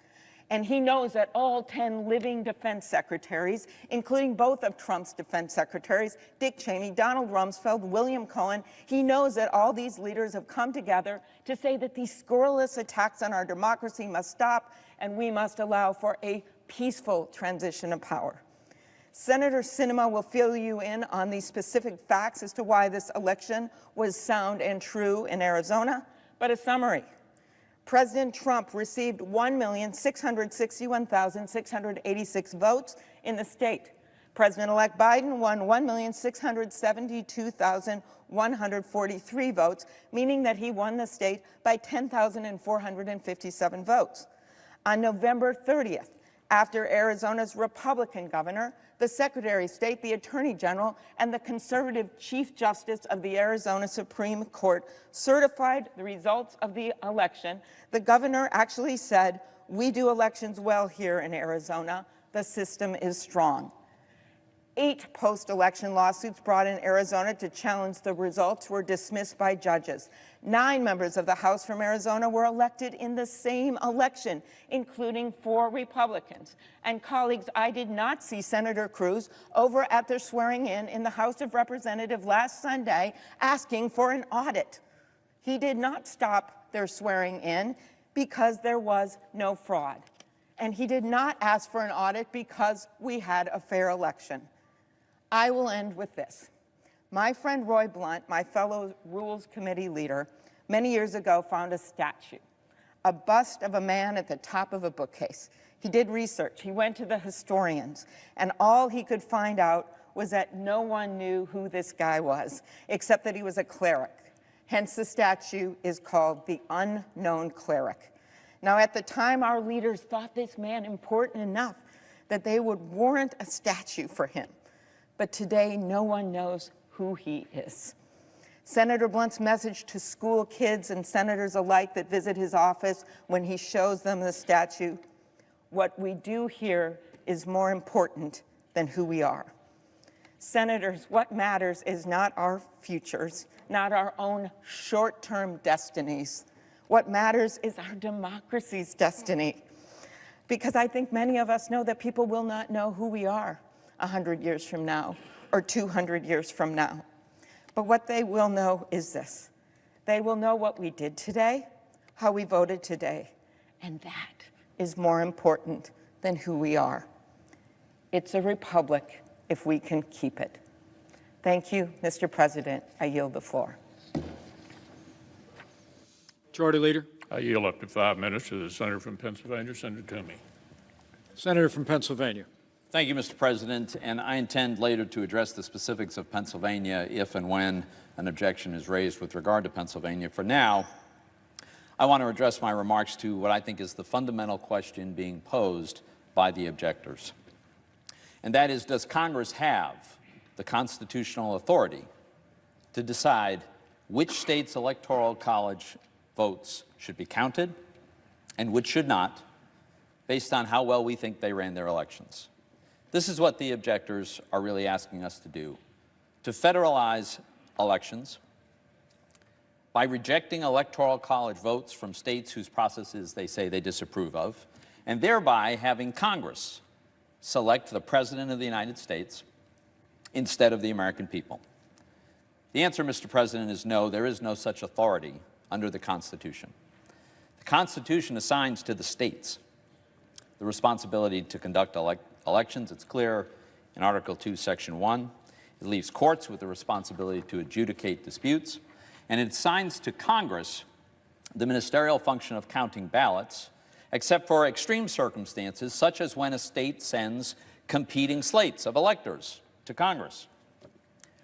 And he knows that all 10 living defense secretaries, including both of Trump's defense secretaries, Dick Cheney, Donald Rumsfeld, William Cohen, he knows that all these leaders have come together to say that these scurrilous attacks on our democracy must stop, and we must allow for a peaceful transition of power. Senator Sinema will fill you in on these specific facts as to why this election was sound and true in Arizona, but a summary. President Trump received 1,661,686 votes in the state. President-elect Biden won 1,672,143 votes, meaning that he won the state by 10,457 votes. On November 30th, after Arizona's Republican governor, the Secretary of State, the Attorney General, and the conservative Chief Justice of the Arizona Supreme Court certified the results of the election, the governor actually said, "We do elections well here in Arizona. The system is strong." 8 post-election lawsuits brought in Arizona to challenge the results were dismissed by judges. 9 members of the House from Arizona were elected in the same election, including 4 Republicans. And colleagues, I did not see Senator Cruz over at their swearing-in in the House of Representatives last Sunday asking for an audit. He did not stop their swearing-in because there was no fraud. And he did not ask for an audit because we had a fair election. I will end with this. My friend Roy Blunt, my fellow Rules Committee leader, many years ago found a statue, a bust of a man at the top of a bookcase. He did research. He went to the historians, and all he could find out was that no one knew who this guy was, except that he was a cleric. Hence, the statue is called the Unknown Cleric. Now, at the time, our leaders thought this man important enough that they would warrant a statue for him. But today, no one knows who he is. Senator Blunt's message to school kids and senators alike that visit his office when he shows them the statue, what we do here is more important than who we are. Senators, what matters is not our futures, not our own short-term destinies. What matters is our democracy's destiny. Because I think many of us know that people will not know who we are 100 years from now or 200 years from now. But what they will know is this. They will know what we did today, how we voted today, and that is more important than who we are. It's a republic if we can keep it. Thank you, Mr. President. I yield the floor. Majority Leader. I yield up to 5 minutes to the senator from Pennsylvania, Senator Toomey. Senator from Pennsylvania. Thank you, Mr. President, and I intend later to address the specifics of Pennsylvania if and when an objection is raised with regard to Pennsylvania. For now, I want to address my remarks to what I think is the fundamental question being posed by the objectors. And that is, does Congress have the constitutional authority to decide which states' electoral college votes should be counted and which should not, based on how well we think they ran their elections? This is what the objectors are really asking us to do, to federalize elections by rejecting electoral college votes from states whose processes they say they disapprove of, and thereby having Congress select the President of the United States instead of the American people. The answer, Mr. President, is no, there is no such authority under the Constitution. The Constitution assigns to the states the responsibility to conduct elections. It's clear in Article 2, Section 1. It leaves courts with the responsibility to adjudicate disputes, and it assigns to Congress the ministerial function of counting ballots, except for extreme circumstances, such as when a state sends competing slates of electors to Congress.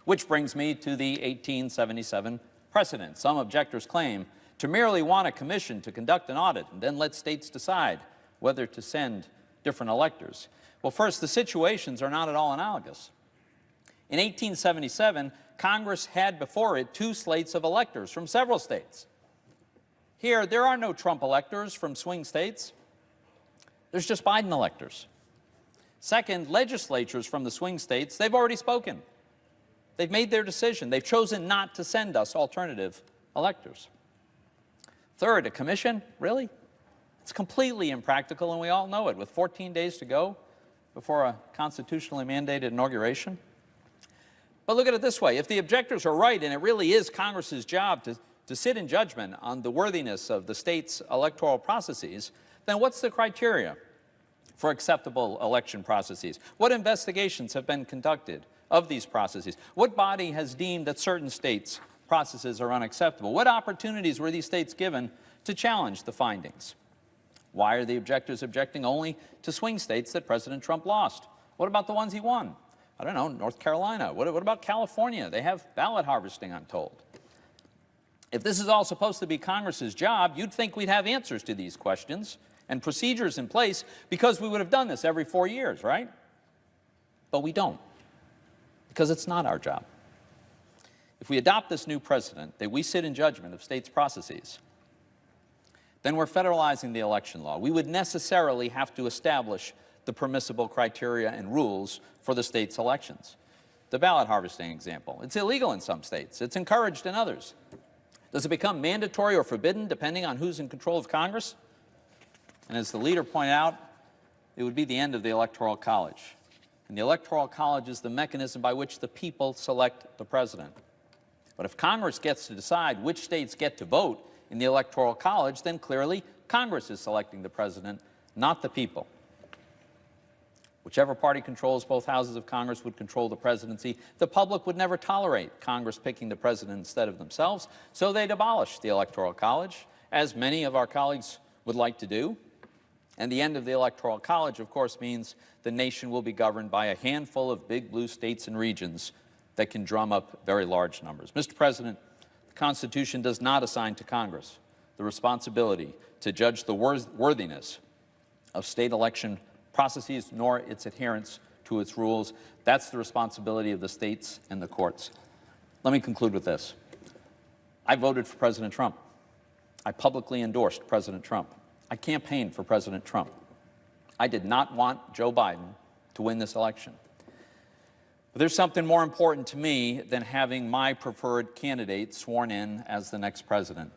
Which brings me to the 1877 precedent. Some objectors claim to merely want a commission to conduct an audit and then let states decide whether to send different electors. Well, first, the situations are not at all analogous. In 1877, Congress had before it 2 slates of electors from several states. Here, there are no Trump electors from swing states. There's just Biden electors. Second, legislatures from the swing states, they've already spoken. They've made their decision. They've chosen not to send us alternative electors. Third, a commission? Really? It's completely impractical, and we all know it, with 14 days to go before a constitutionally mandated inauguration. But look at it this way. If the objectors are right, and it really is Congress's job to sit in judgment on the worthiness of the state's electoral processes, then what's the criteria for acceptable election processes? What investigations have been conducted of these processes? What body has deemed that certain states' processes are unacceptable? What opportunities were these states given to challenge the findings? Why are the objectors objecting only to swing states that President Trump lost? What about the ones he won? I don't know, North Carolina. What about California? They have ballot harvesting, I'm told. If this is all supposed to be Congress's job, you'd think we'd have answers to these questions and procedures in place, because we would have done this every 4 years, right? But we don't, because it's not our job. If we adopt this new precedent that we sit in judgment of states' processes, then we're federalizing the election law. We would necessarily have to establish the permissible criteria and rules for the state's elections. The ballot harvesting example, it's illegal in some states. It's encouraged in others. Does it become mandatory or forbidden depending on who's in control of Congress? And as the leader pointed out, it would be the end of the Electoral College. And the Electoral College is the mechanism by which the people select the president. But if Congress gets to decide which states get to vote in the Electoral College, then clearly Congress is selecting the president, not the people. Whichever party controls both houses of Congress would control the presidency. The public would never tolerate Congress picking the president instead of themselves, so they'd abolish the Electoral College, as many of our colleagues would like to do. And the end of the Electoral College, of course, means the nation will be governed by a handful of big blue states and regions that can drum up very large numbers. Mr. President, the Constitution does not assign to Congress the responsibility to judge the worthiness of state election processes, nor its adherence to its rules. That's the responsibility of the states and the courts. Let me conclude with this. I voted for President Trump. I publicly endorsed President Trump. I campaigned for President Trump. I did not want Joe Biden to win this election. But there's something more important to me than having my preferred candidate sworn in as the next president,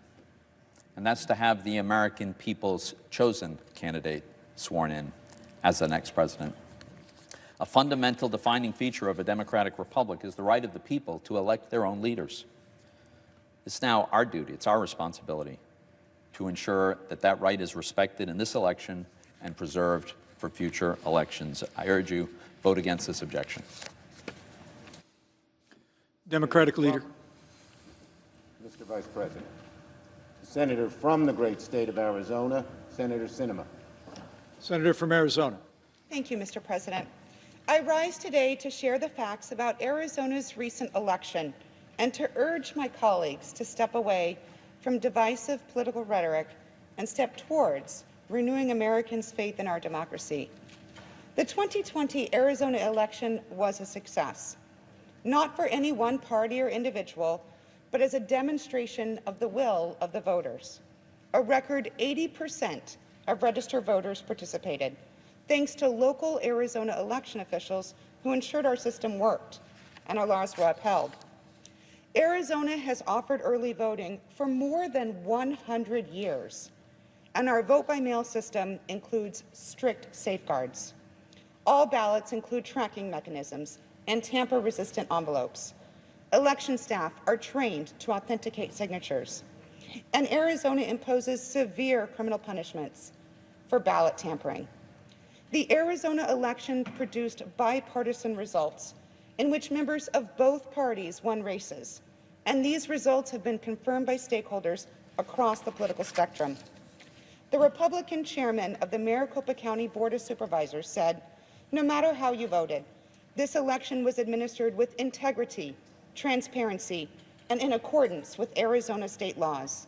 and that's to have the American people's chosen candidate sworn in as the next president. A fundamental defining feature of a democratic republic is the right of the people to elect their own leaders. It's now our duty, it's our responsibility to ensure that that right is respected in this election and preserved for future elections. I urge you, vote against this objection. Democratic leader. Mr. Vice President. The Senator from the great state of Arizona, Senator Sinema. Senator from Arizona. Thank you, Mr. President. I rise today to share the facts about Arizona's recent election and to urge my colleagues to step away from divisive political rhetoric and step towards renewing Americans' faith in our democracy. The 2020 Arizona election was a success, not for any one party or individual, but as a demonstration of the will of the voters. A record 80% of registered voters participated, thanks to local Arizona election officials who ensured our system worked and our laws were upheld. Arizona has offered early voting for more than 100 years, and our vote-by-mail system includes strict safeguards. All ballots include tracking mechanisms and tamper-resistant envelopes. Election staff are trained to authenticate signatures, and Arizona imposes severe criminal punishments for ballot tampering. The Arizona election produced bipartisan results in which members of both parties won races, and these results have been confirmed by stakeholders across the political spectrum. The Republican chairman of the Maricopa County Board of Supervisors said, "No matter how you voted, this election was administered with integrity, transparency, and in accordance with Arizona state laws."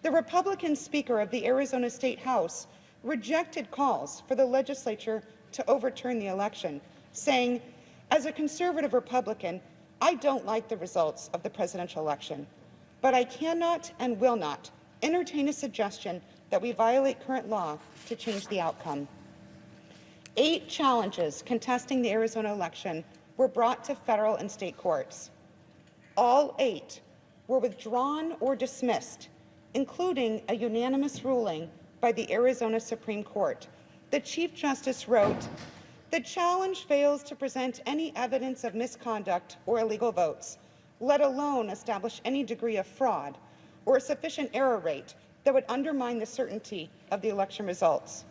The Republican Speaker of the Arizona State House rejected calls for the legislature to overturn the election, saying, "As a conservative Republican, I don't like the results of the presidential election, but I cannot and will not entertain a suggestion that we violate current law to change the outcome." 8 challenges contesting the Arizona election were brought to federal and state courts. All 8 were withdrawn or dismissed, including a unanimous ruling by the Arizona Supreme Court. The Chief Justice wrote, "The challenge fails to present any evidence of misconduct or illegal votes, let alone establish any degree of fraud or a sufficient error rate that would undermine the certainty of the election results."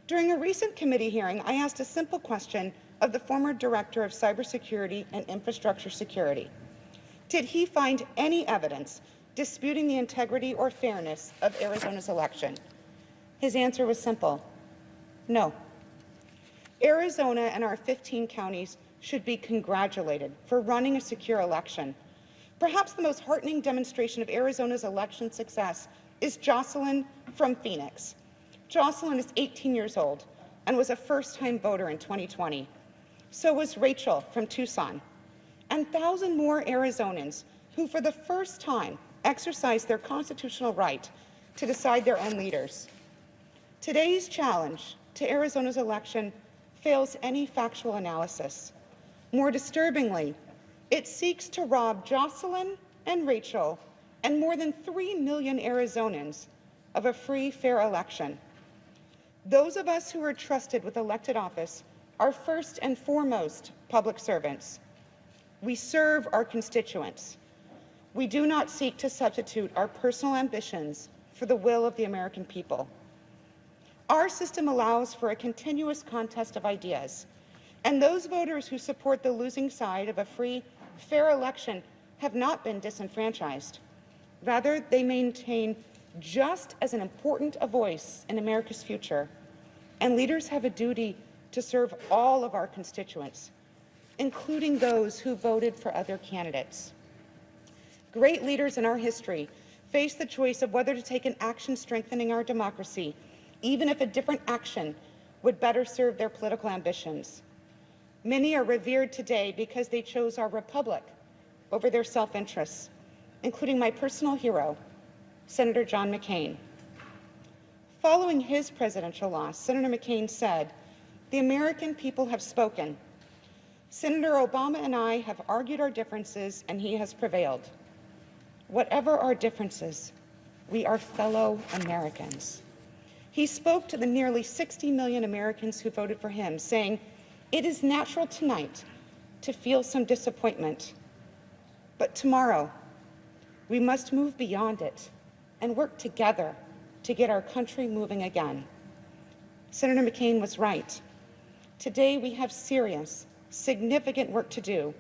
During a recent committee hearing, I asked a simple question of the former Director of Cybersecurity and Infrastructure Security. Did he find any evidence disputing the integrity or fairness of Arizona's election? His answer was simple: no. Arizona and our 15 counties should be congratulated for running a secure election. Perhaps the most heartening demonstration of Arizona's election success is Jocelyn from Phoenix. Jocelyn is 18 years old and was a first-time voter in 2020. So was Rachel from Tucson, and 1,000 more Arizonans who for the first time exercised their constitutional right to decide their own leaders. Today's challenge to Arizona's election fails any factual analysis. More disturbingly, it seeks to rob Jocelyn and Rachel and more than 3 million Arizonans of a free, fair election. Those of us who are trusted with elected office are first and foremost public servants. We serve our constituents. We do not seek to substitute our personal ambitions for the will of the American people. Our system allows for a continuous contest of ideas, and those voters who support the losing side of a free, fair election have not been disenfranchised. Rather, they maintain just as important a voice in America's future, and leaders have a duty to serve all of our constituents, including those who voted for other candidates. Great leaders in our history face the choice of whether to take an action strengthening our democracy, even if a different action would better serve their political ambitions. Many are revered today because they chose our republic over their self-interests, including my personal hero, Senator John McCain. Following his presidential loss, Senator McCain said, "The American people have spoken. Senator Obama and I have argued our differences, and he has prevailed. Whatever our differences, we are fellow Americans. He spoke to the nearly 60 million Americans who voted for him, saying, "It is natural tonight to feel some disappointment, but tomorrow we must move beyond it and work together to get our country moving again." Senator McCain was right. Today we have serious, significant work to do,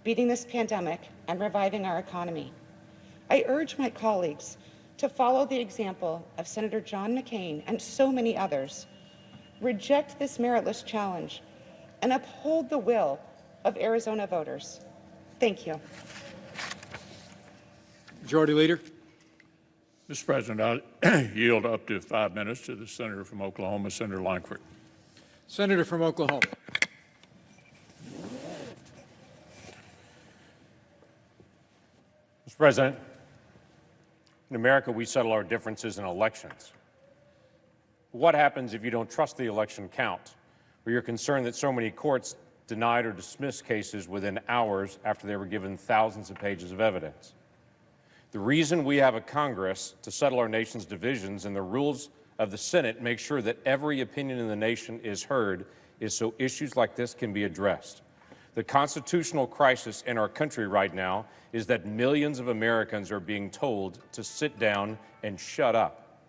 beating this pandemic and reviving our economy. I urge my colleagues to follow the example of Senator John McCain and so many others. Reject this meritless challenge and uphold the will of Arizona voters. Thank you. Majority Leader. Mr. President, I yield up to 5 minutes to the senator from Oklahoma, Senator Lankford. Senator from Oklahoma. Mr. President, in America, we settle our differences in elections. What happens if you don't trust the election count, or you're concerned that so many courts denied or dismissed cases within hours after they were given thousands of pages of evidence? The reason we have a Congress to settle our nation's divisions and the rules of the Senate make sure that every opinion in the nation is heard is so issues like this can be addressed. The constitutional crisis in our country right now is that millions of Americans are being told to sit down and shut up.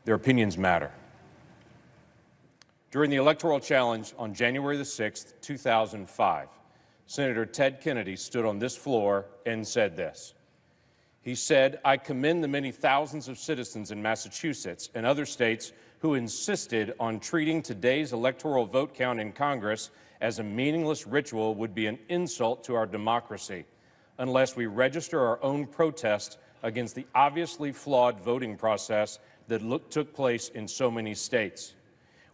Their opinions matter. During the electoral challenge on January the 6th, 2005, Senator Ted Kennedy stood on this floor and said this. He said, "I commend the many thousands of citizens in Massachusetts and other states who insisted on treating today's electoral vote count in Congress as a meaningless ritual would be an insult to our democracy unless we register our own protest against the obviously flawed voting process that took place in so many states.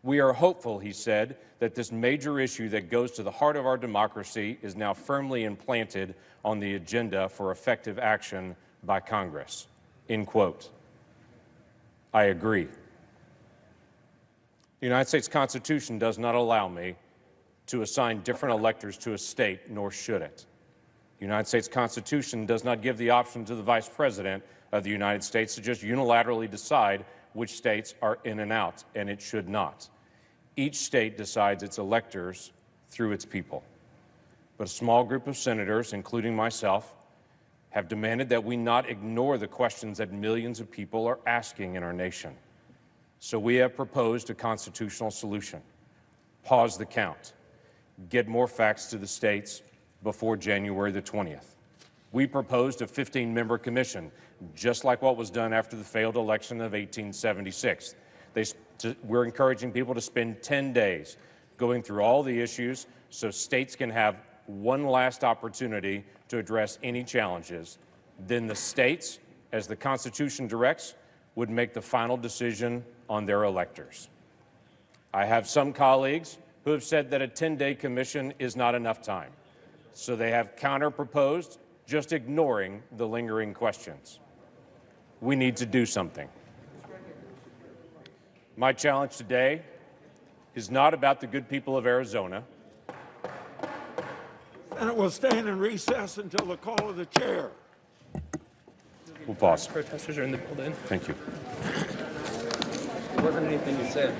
We are hopeful," he said, "that this major issue that goes to the heart of our democracy is now firmly implanted on the agenda for effective action by Congress." End quote. I agree. The United States Constitution does not allow me to assign different electors to a state, nor should it. The United States Constitution does not give the option to the Vice President of the United States to just unilaterally decide which states are in and out, and it should not. Each state decides its electors through its people. But a small group of senators, including myself, have demanded that we not ignore the questions that millions of people are asking in our nation. So we have proposed a constitutional solution. Pause the count. Get more facts to the states before January the 20th. We proposed a 15-member commission, just like what was done after the failed election of 1876. We're encouraging people to spend 10 days going through all the issues so states can have one last opportunity to address any challenges. Then the states, as the Constitution directs, would make the final decision on their electors. I have some colleagues who have said that a 10-day commission is not enough time, so they have counter-proposed, just ignoring the lingering questions. We need to do something. My challenge today is not about the good people of Arizona. And it will stand in recess until the call of the chair. We'll pause. Protesters are in the building. Thank you. There wasn't anything you said.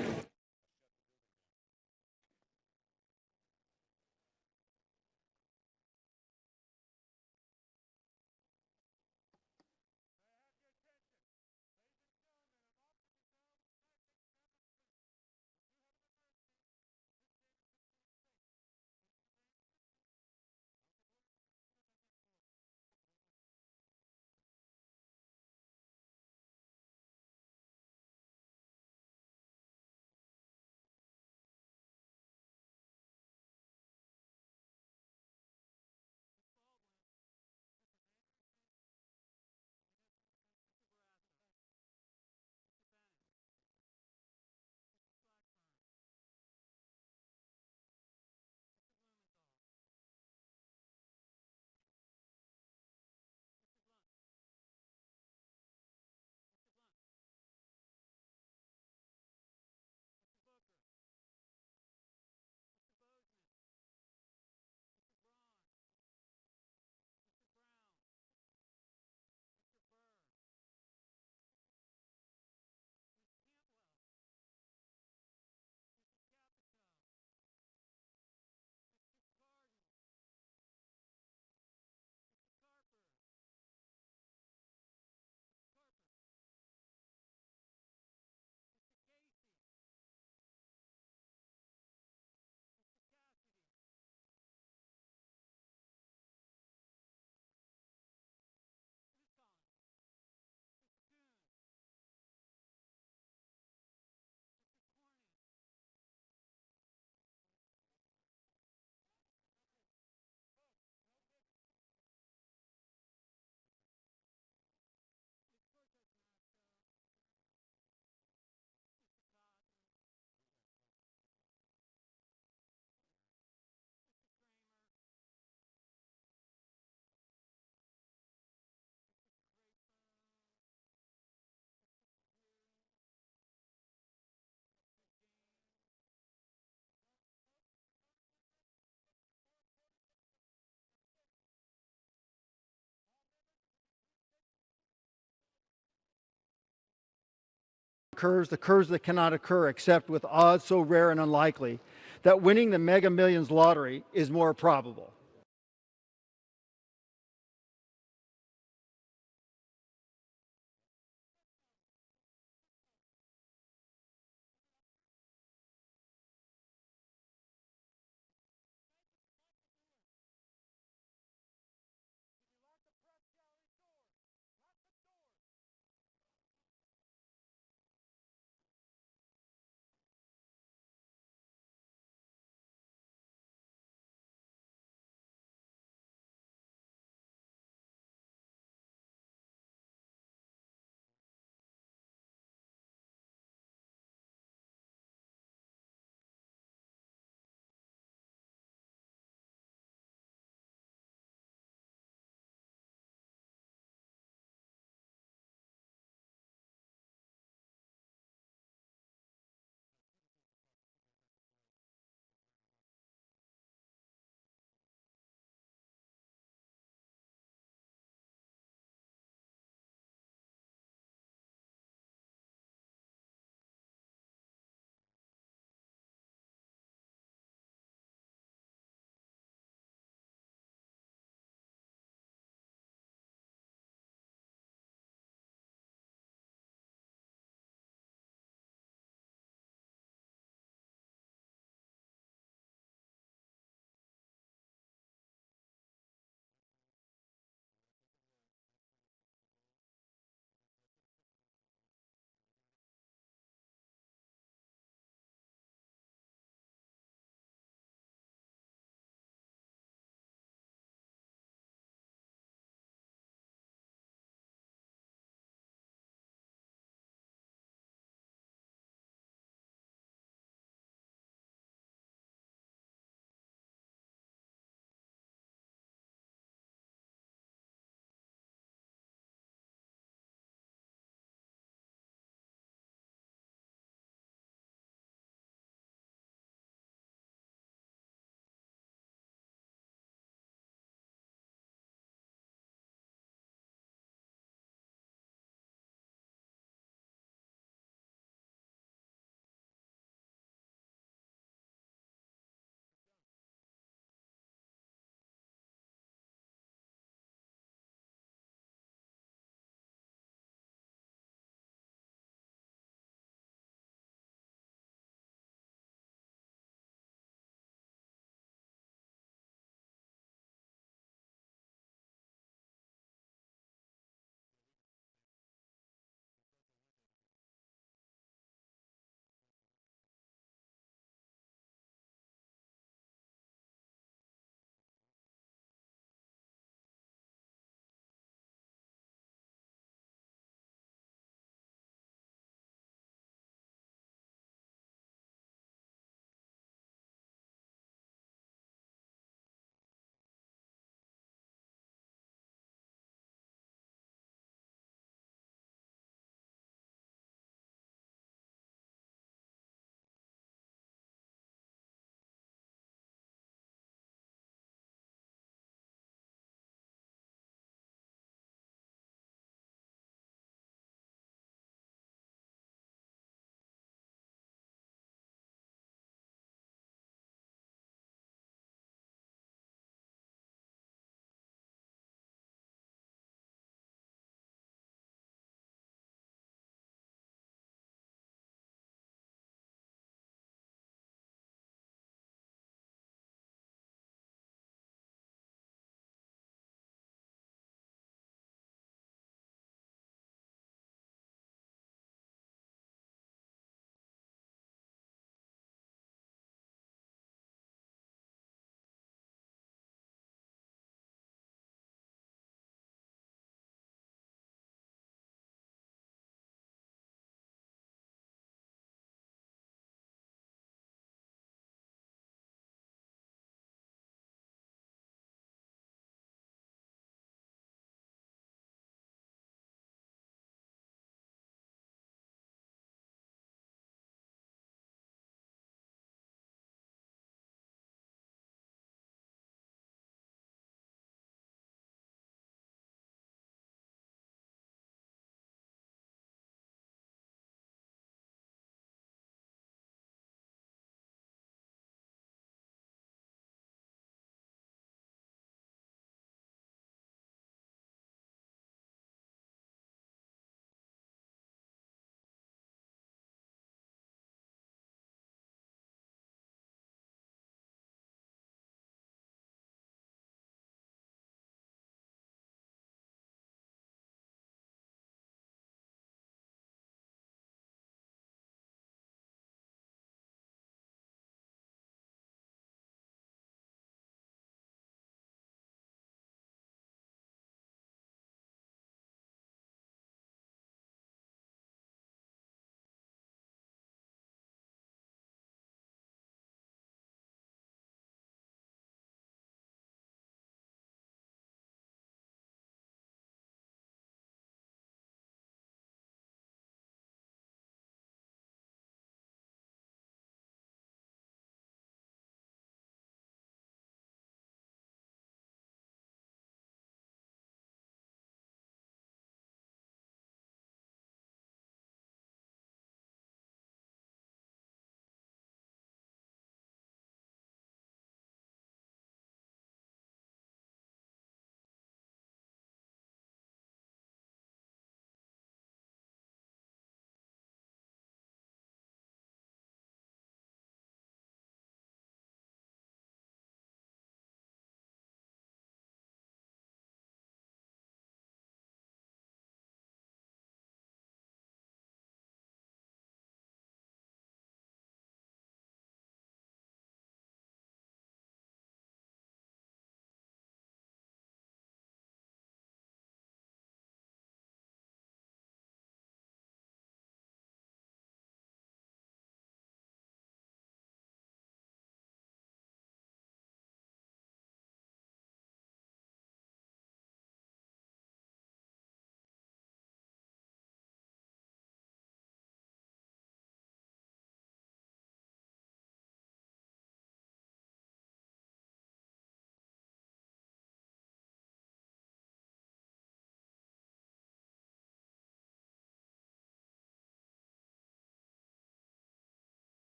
the curves that cannot occur except with odds so rare and unlikely that winning the Mega Millions lottery is more probable.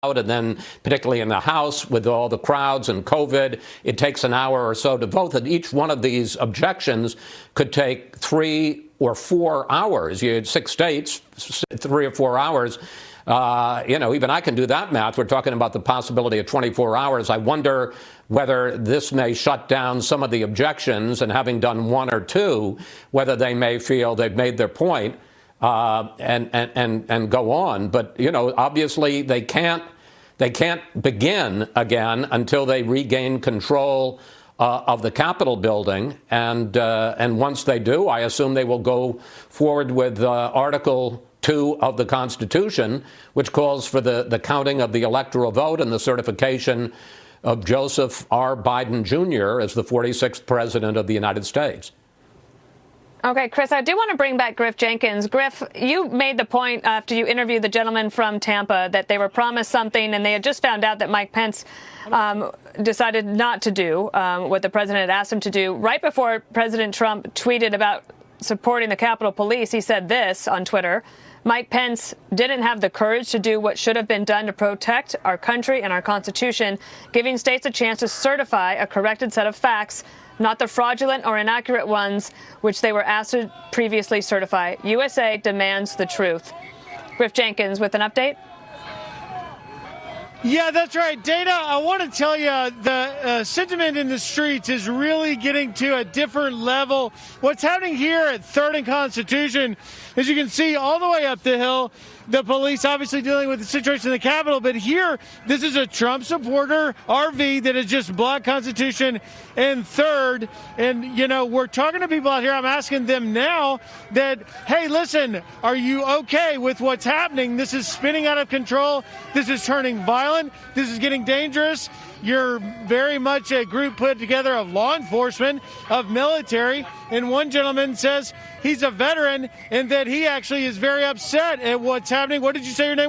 And then, particularly in the House, with all the crowds and COVID, it takes an hour or so to vote. And each one of these objections could take 3 or 4 hours. You had 6 states, 3 or 4 hours. Even I can do that math. We're talking about the possibility of 24 hours. I wonder whether this may shut down some of the objections, and having done 1 or 2, whether they may feel they've made their point. And go on. But, obviously they can't begin again until they regain control of the Capitol building. And once they do, I assume they will go forward with Article 2 of the Constitution, which calls for the counting of the electoral vote and the certification of Joseph R. Biden Jr. as the 46th President of the United States. Okay, Chris, I do want to bring back Griff Jenkins. Griff, you made the point after you interviewed the gentleman from Tampa that they were promised something, and they had just found out that Mike Pence decided not to do what the president had asked him to do. Right before President Trump tweeted about supporting the Capitol Police, he said this on Twitter: Mike Pence didn't have the courage to do what should have been done to protect our country and our Constitution, giving states a chance to certify a corrected set of facts, not the fraudulent or inaccurate ones which they were asked to previously certify. USA demands the truth. Griff Jenkins with an update. Yeah, that's right. Dana, I want to tell you, the sentiment in the streets is really getting to a different level. What's happening here at 3rd and Constitution, as you can see all the way up the hill, the police obviously dealing with the situation in the Capitol, but here, this is a Trump supporter RV that has just blocked Constitution and 3rd. And, we're talking to people out here. I'm asking them now that, hey, listen, are you okay with what's happening? This is spinning out of control. This is turning violent. This is getting dangerous. You're very much a group put together of law enforcement, of military, and one gentleman says he's a veteran and that he actually is very upset at what's happening. What did you say your name was?